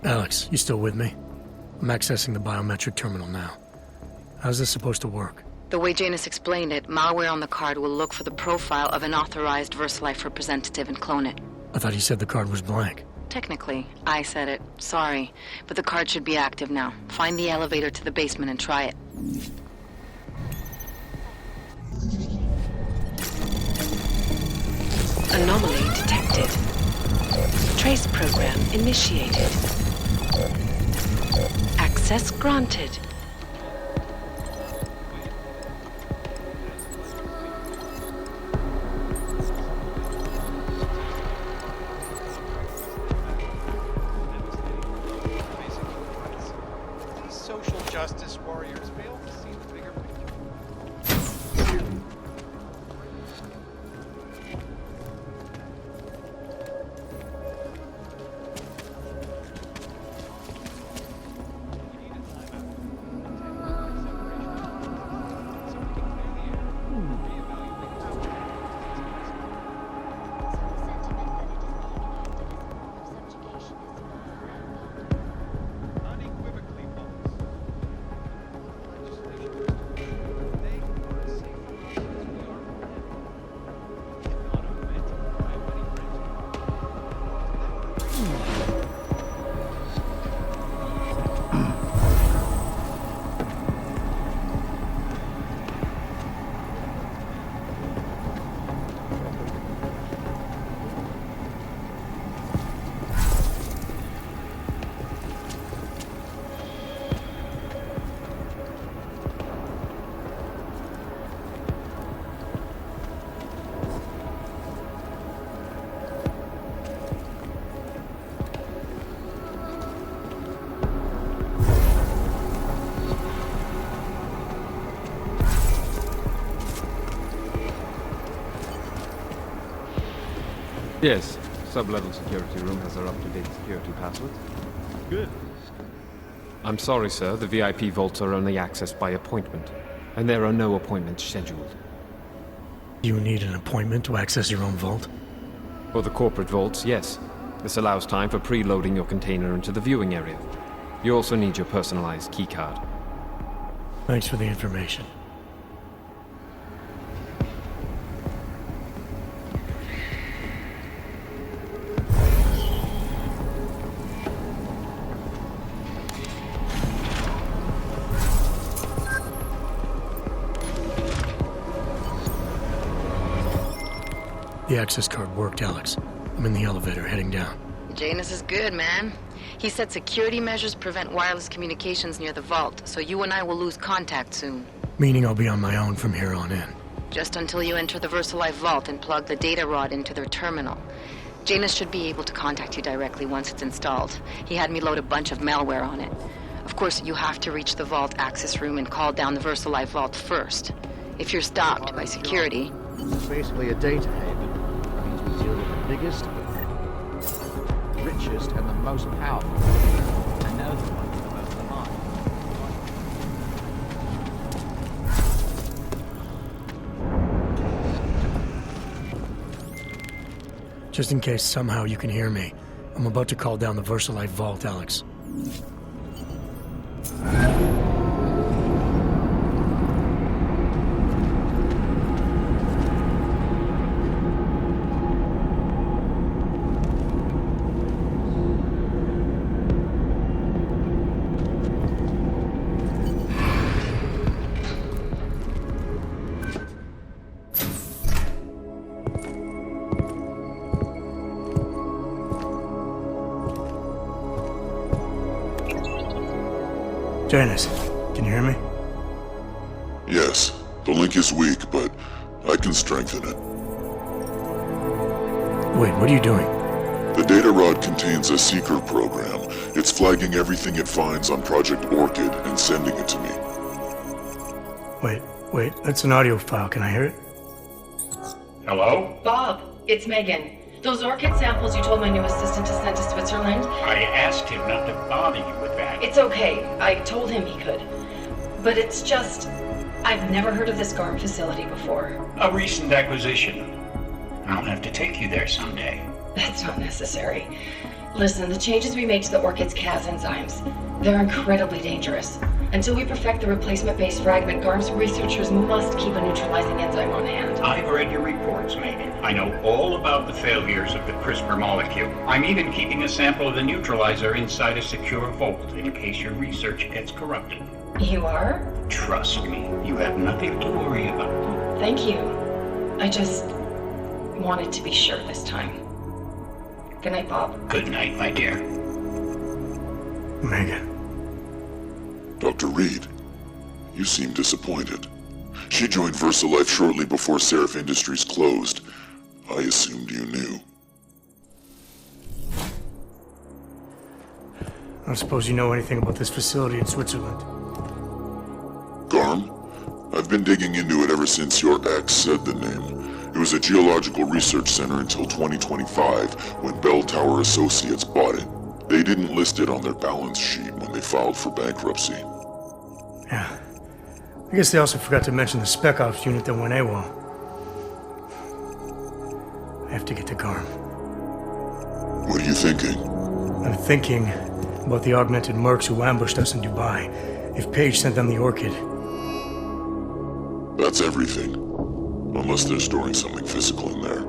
Alex, you still with me? I'm accessing the biometric terminal now. How's this supposed to work? The way Janus explained it, malware on the card will look for the profile of an authorized VersaLife representative and clone it. I thought he said the card was blank. Technically, I said it. Sorry, but the card should be active now. Find the elevator to the basement and try it. Anomaly detected. Trace program initiated. Access granted. These social justice warriors fail to see the bigger picture. Yes, sub-level security room has our up-to-date security passwords. Good. I'm sorry, sir. The VIP vaults are only accessed by appointment, and there are no appointments scheduled. You need an appointment to access your own vault? For the corporate vaults, yes. This allows time for preloading your container into the viewing area. You also need your personalized keycard. Thanks for the information. The access card worked, Alex. I'm in the elevator, heading down. Janus is good, man. He said security measures prevent wireless communications near the vault, so you and I will lose contact soon. Meaning I'll be on my own from here on in. Just until you enter the VersaLife vault and plug the data rod into their terminal. Janus should be able to contact you directly once it's installed. He had me load a bunch of malware on it. Of course, you have to reach the vault access room and call down the VersaLife vault first. If you're stopped by security... It's basically a data haven. That means we deal with the biggest, richest, and the most powerful. And now the ones with the most demand. Just in case somehow you can hear me, I'm about to call down the VersaLife vault, Alex. Janus, can you hear me? Yes. The link is weak, but I can strengthen it. Wait, what are you doing? The data rod contains a secret program. It's flagging everything it finds on Project Orchid and sending it to me. Wait, that's an audio file. Can I hear it? Hello? Bob, it's Megan. Those orchid samples you told my new assistant to send to Switzerland? I asked him not to bother you with that. It's okay. I told him he could. But it's just... I've never heard of this GARM facility before. A recent acquisition. I'll have to take you there someday. That's not necessary. Listen, the changes we made to the Orchid's Cas enzymes, they're incredibly dangerous. Until we perfect the replacement-based fragment, GARM's researchers must keep a neutralizing enzyme on hand. I've read your reports, Megan. I know all about the failures of the CRISPR molecule. I'm even keeping a sample of the neutralizer inside a secure vault in case your research gets corrupted. You are? Trust me, you have nothing to worry about. Thank you. I just wanted to be sure this time. Good night, Bob. Good night, my dear. Megan. Dr. Reed, you seem disappointed. She joined VersaLife shortly before Seraph Industries closed. I assumed you knew. I don't suppose you know anything about this facility in Switzerland. GARM? I've been digging into it ever since your ex said the name. It was a geological research center until 2025, when Bell Tower Associates bought it. They didn't list it on their balance sheet when they filed for bankruptcy. Yeah. I guess they also forgot to mention the Spec Ops unit that went AWOL. I have to get to GARM. What are you thinking? I'm thinking about the augmented mercs who ambushed us in Dubai. If Paige sent them the Orchid. That's everything. Unless they're storing something physical in there.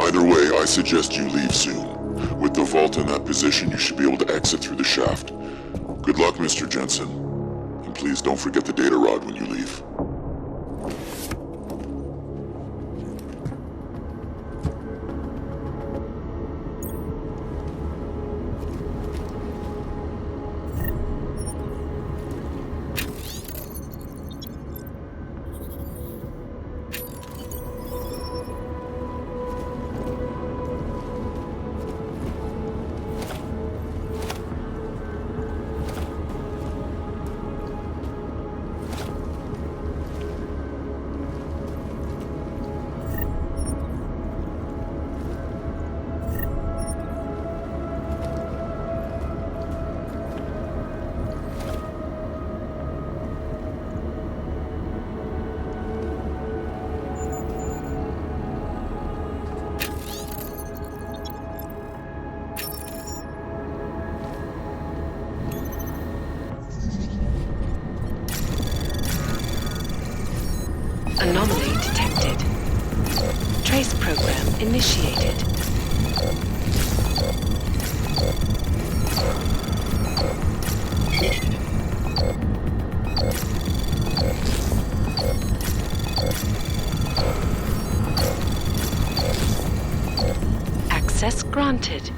Either way, I suggest you leave soon. With the vault in that position, you should be able to exit through the shaft. Good luck, Mr. Jensen. And please don't forget the data rod when you leave. Anomaly detected. Trace program initiated. Access granted.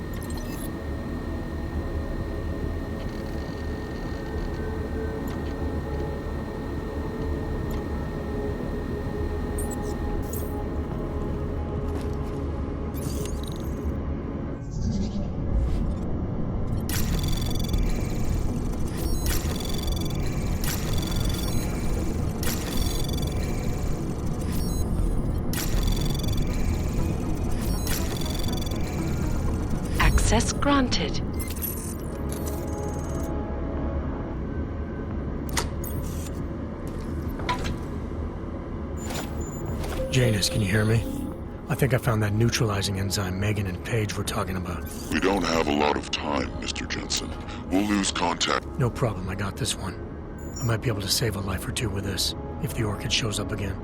Access granted. Janus, can you hear me? I think I found that neutralizing enzyme Megan and Paige were talking about. We don't have a lot of time, Mr. Jensen. We'll lose contact. No problem, I got this one. I might be able to save a life or two with this, if the Orchid shows up again.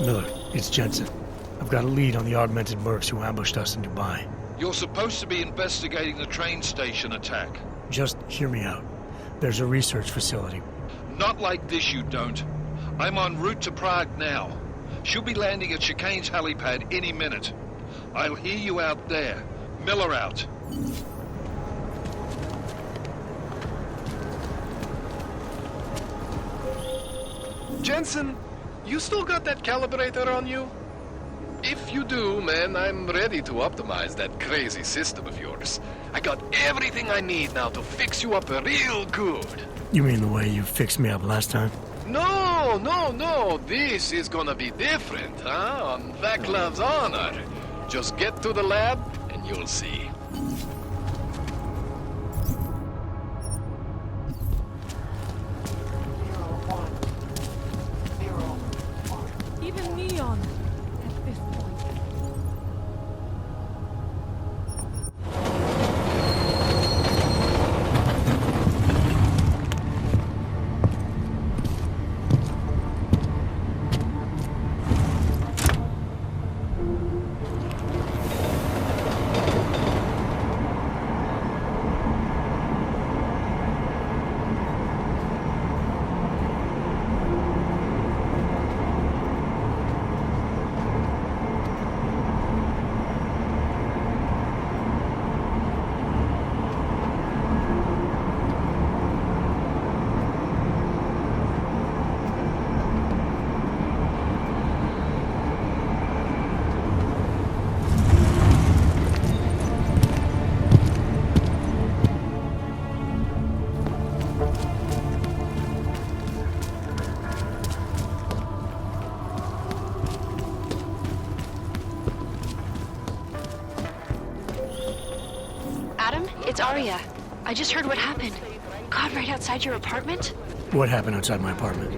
Miller, it's Jensen. I've got a lead on the augmented mercs who ambushed us in Dubai. You're supposed to be investigating the train station attack. Just hear me out. There's a research facility. Not like this, you don't. I'm en route to Prague now. She'll be landing at Chicane's helipad any minute. I'll hear you out there. Miller out. Jensen, you still got that calibrator on you? If you do, man, I'm ready to optimize that crazy system of yours. I got everything I need now to fix you up real good. You mean the way you fixed me up last time? No. This is gonna be different, huh? On Vaclav's honor. Just get to the lab and you'll see. Even Neon at this point. It's Arya. I just heard what happened. God, right outside your apartment? What happened outside my apartment?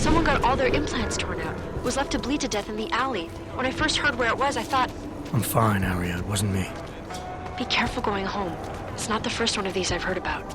Someone got all their implants torn out. Was left to bleed to death in the alley. When I first heard where it was, I thought... I'm fine, Arya. It wasn't me. Be careful going home. It's not the first one of these I've heard about.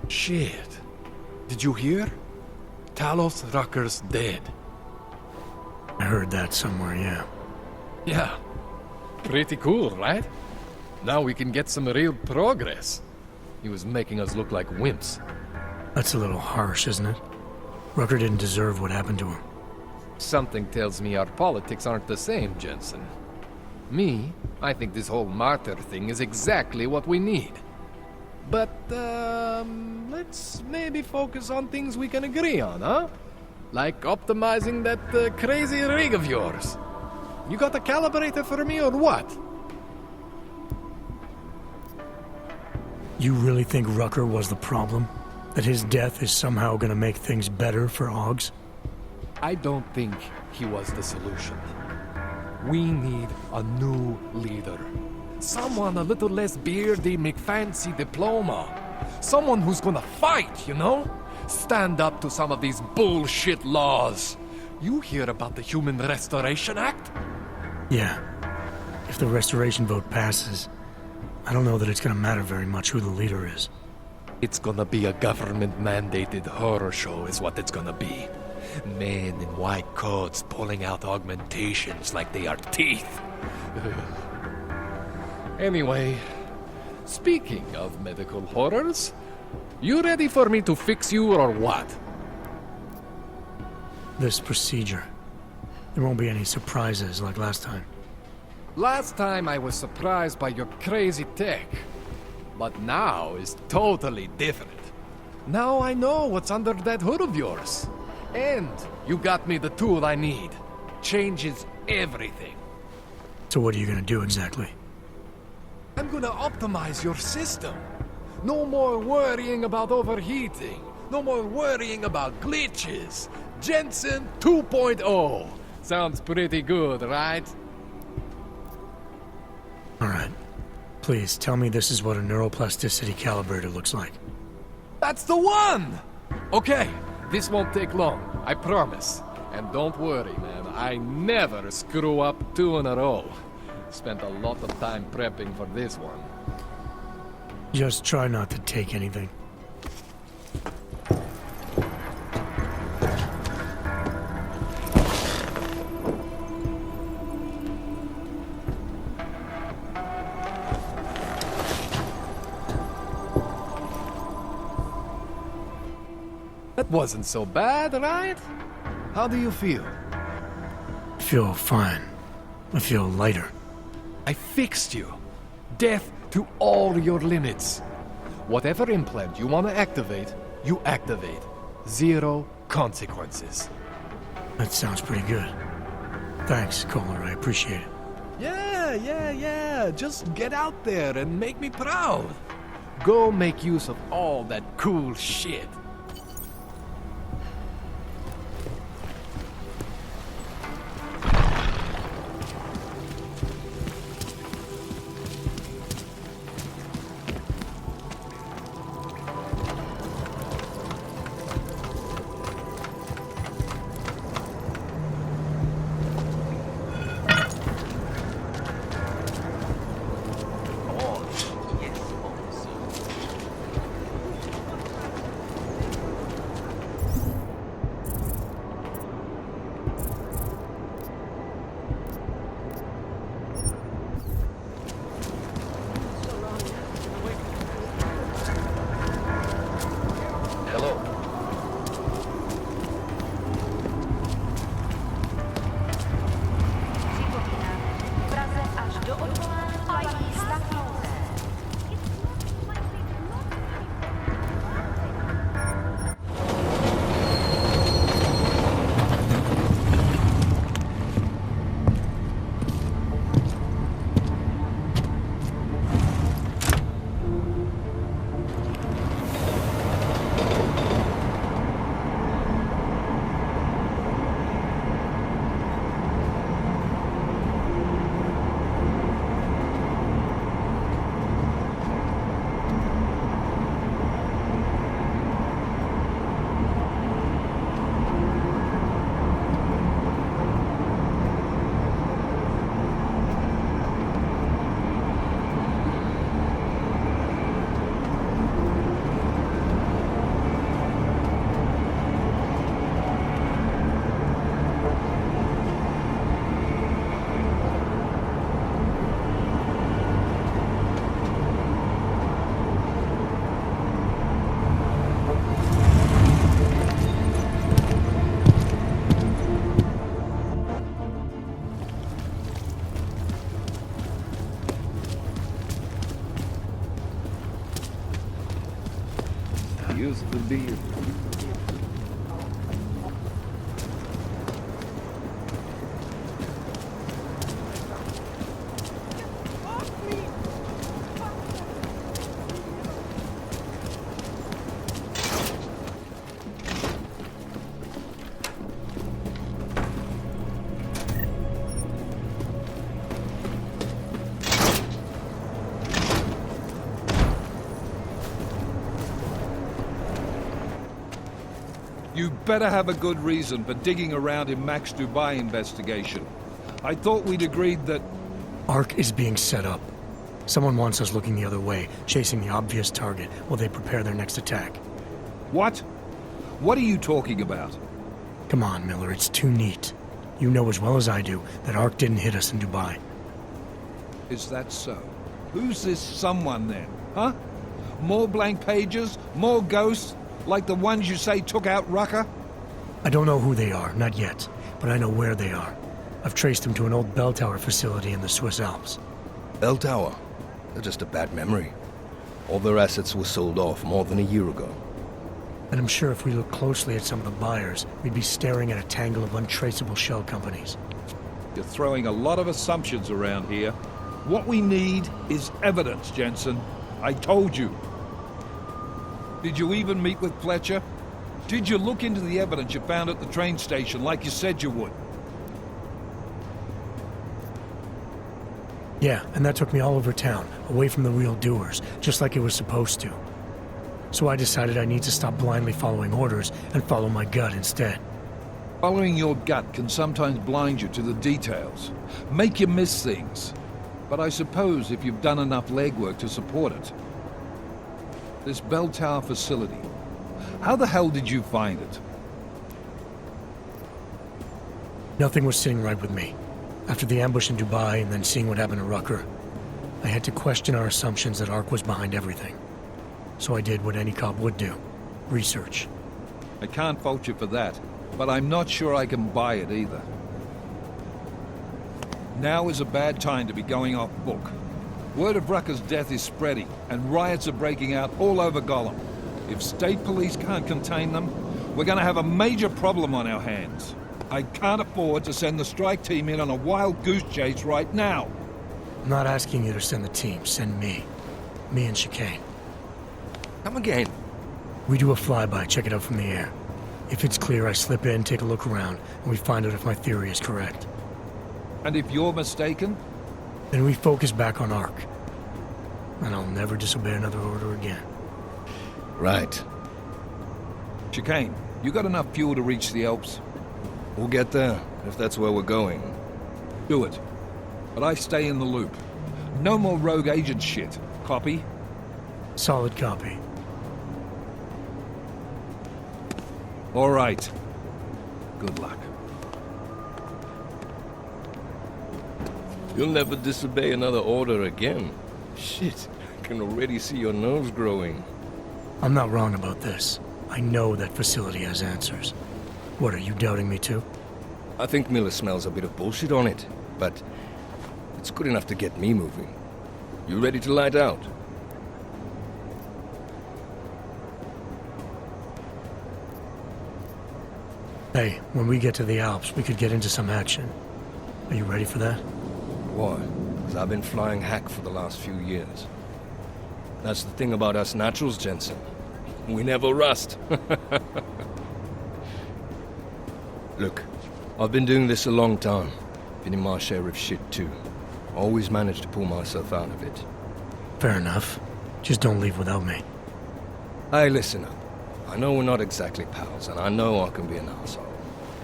Shit. Did you hear? Talos Rucker's dead. I heard that somewhere, yeah. Yeah. Pretty cool, right? Now we can get some real progress. He was making us look like wimps. That's a little harsh, isn't it? Rucker didn't deserve what happened to him. Something tells me our politics aren't the same, Jensen. Me, I think this whole martyr thing is exactly what we need. But, let's maybe focus on things we can agree on, huh? Like optimizing that crazy rig of yours. You got a calibrator for me or what? You really think Rucker was the problem? That his death is somehow gonna make things better for Augs? I don't think he was the solution. We need a new leader. Someone a little less beardy McFancy diploma. Someone who's gonna fight, you know? Stand up to some of these bullshit laws. You hear about the Human Restoration Act? Yeah. If the restoration vote passes, I don't know that it's gonna matter very much who the leader is. It's gonna be a government-mandated horror show is what it's gonna be. Men in white coats pulling out augmentations like they are teeth. Anyway, speaking of medical horrors, you ready for me to fix you or what? This procedure. There won't be any surprises like last time. Last time I was surprised by your crazy tech. But now is totally different. Now I know what's under that hood of yours. And you got me the tool I need. Changes everything. So what are you gonna do exactly? I'm gonna optimize your system. No more worrying about overheating. No more worrying about glitches. Jensen 2.0. Sounds pretty good, right? Alright. Please, tell me this is what a neuroplasticity calibrator looks like. That's the one! Okay, this won't take long, I promise. And don't worry, man, I never screw up 2 in a row. Spent a lot of time prepping for this one. Just try not to take anything. That wasn't so bad, right? How do you feel? I feel fine. I feel lighter. I fixed you. Death to all your limits. Whatever implant you want to activate, you activate. 0 consequences. That sounds pretty good. Thanks, Kohler. I appreciate it. Yeah. Just get out there and make me proud. Go make use of all that cool shit. Used to be. You better have a good reason for digging around in Mac's Dubai investigation. I thought we'd agreed that... Arc is being set up. Someone wants us looking the other way, chasing the obvious target while they prepare their next attack. What? What are you talking about? Come on, Miller, it's too neat. You know as well as I do that Arc didn't hit us in Dubai. Is that so? Who's this someone then, huh? More blank pages? More ghosts? Like the ones you say took out Rucker? I don't know who they are, not yet, but I know where they are. I've traced them to an old bell tower facility in the Swiss Alps. Bell tower? They're just a bad memory. All their assets were sold off more than a year ago. And I'm sure if we look closely at some of the buyers, we'd be staring at a tangle of untraceable shell companies. You're throwing a lot of assumptions around here. What we need is evidence, Jensen. I told you. Did you even meet with Fletcher? Did you look into the evidence you found at the train station like you said you would? Yeah, and that took me all over town, away from the real doers, just like it was supposed to. So I decided I need to stop blindly following orders and follow my gut instead. Following your gut can sometimes blind you to the details, make you miss things. But I suppose if you've done enough legwork to support it. This bell tower facility, how the hell did you find it? Nothing was sitting right with me. After the ambush in Dubai and then seeing what happened to Rucker, I had to question our assumptions that ARC was behind everything. So I did what any cop would do. Research. I can't fault you for that, but I'm not sure I can buy it either. Now is a bad time to be going off book. Word of Rucker's death is spreading, and riots are breaking out all over Gollum. If state police can't contain them, we're gonna have a major problem on our hands. I can't afford to send the strike team in on a wild goose chase right now. I'm not asking you to send the team, send me. Me and Chicane. Come again. We do a flyby, check it out from the air. If it's clear, I slip in, take a look around, and we find out if my theory is correct. And if you're mistaken? Then we focus back on ARC. And I'll never disobey another order again. Right. Chicane, you got enough fuel to reach the Alps? We'll get there, if that's where we're going. Do it. But I stay in the loop. No more rogue agent shit. Copy? Solid copy. All right. Good luck. You'll never disobey another order again. Shit, I can already see your nose growing. I'm not wrong about this. I know that facility has answers. What, are you doubting me too? I think Miller smells a bit of bullshit on it, but it's good enough to get me moving. You ready to light out? Hey, when we get to the Alps, we could get into some action. Are you ready for that? Why? Because I've been flying hack for the last few years. That's the thing about us naturals, Jensen. We never rust. Look, I've been doing this a long time. Been in my share of shit too. Always managed to pull myself out of it. Fair enough. Just don't leave without me. Hey, listen up. I know we're not exactly pals, and I know I can be an asshole.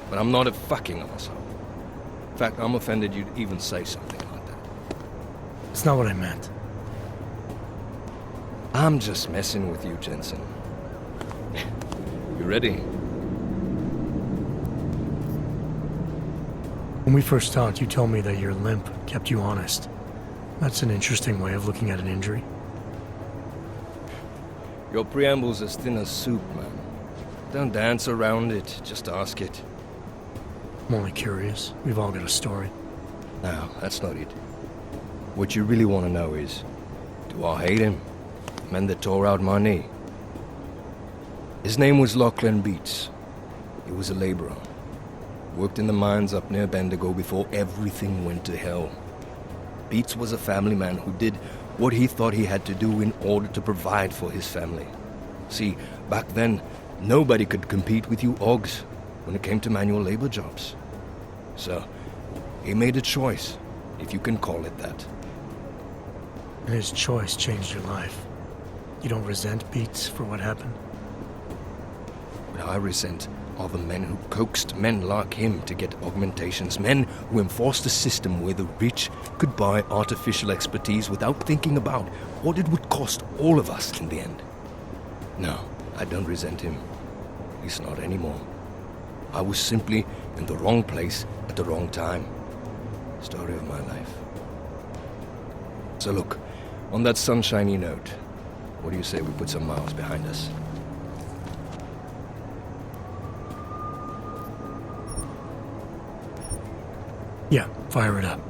But I'm not a fucking asshole. In fact, I'm offended you'd even say something like that. It's not what I meant. I'm just messing with you, Jensen. You ready? When we first talked, you told me that your limp kept you honest. That's an interesting way of looking at an injury. Your preamble's as thin as soup, man. Don't dance around it, just ask it. I'm only curious. We've all got a story. No, that's not it. What you really want to know is, do I hate him? The man that tore out my knee. His name was Lachlan Beats. He was a laborer. Worked in the mines up near Bendigo before everything went to hell. Beats was a family man who did what he thought he had to do in order to provide for his family. See, back then, nobody could compete with you Augs when it came to manual labor jobs. So, he made a choice, if you can call it that. And his choice changed your life. You don't resent Beats for what happened? What I resent are the men who coaxed men like him to get augmentations, men who enforced a system where the rich could buy artificial expertise without thinking about what it would cost all of us in the end. No, I don't resent him. At least not anymore. I was simply in the wrong place at the wrong time. Story of my life. So look, on that sunshiny note, what do you say we put some miles behind us? Yeah, fire it up.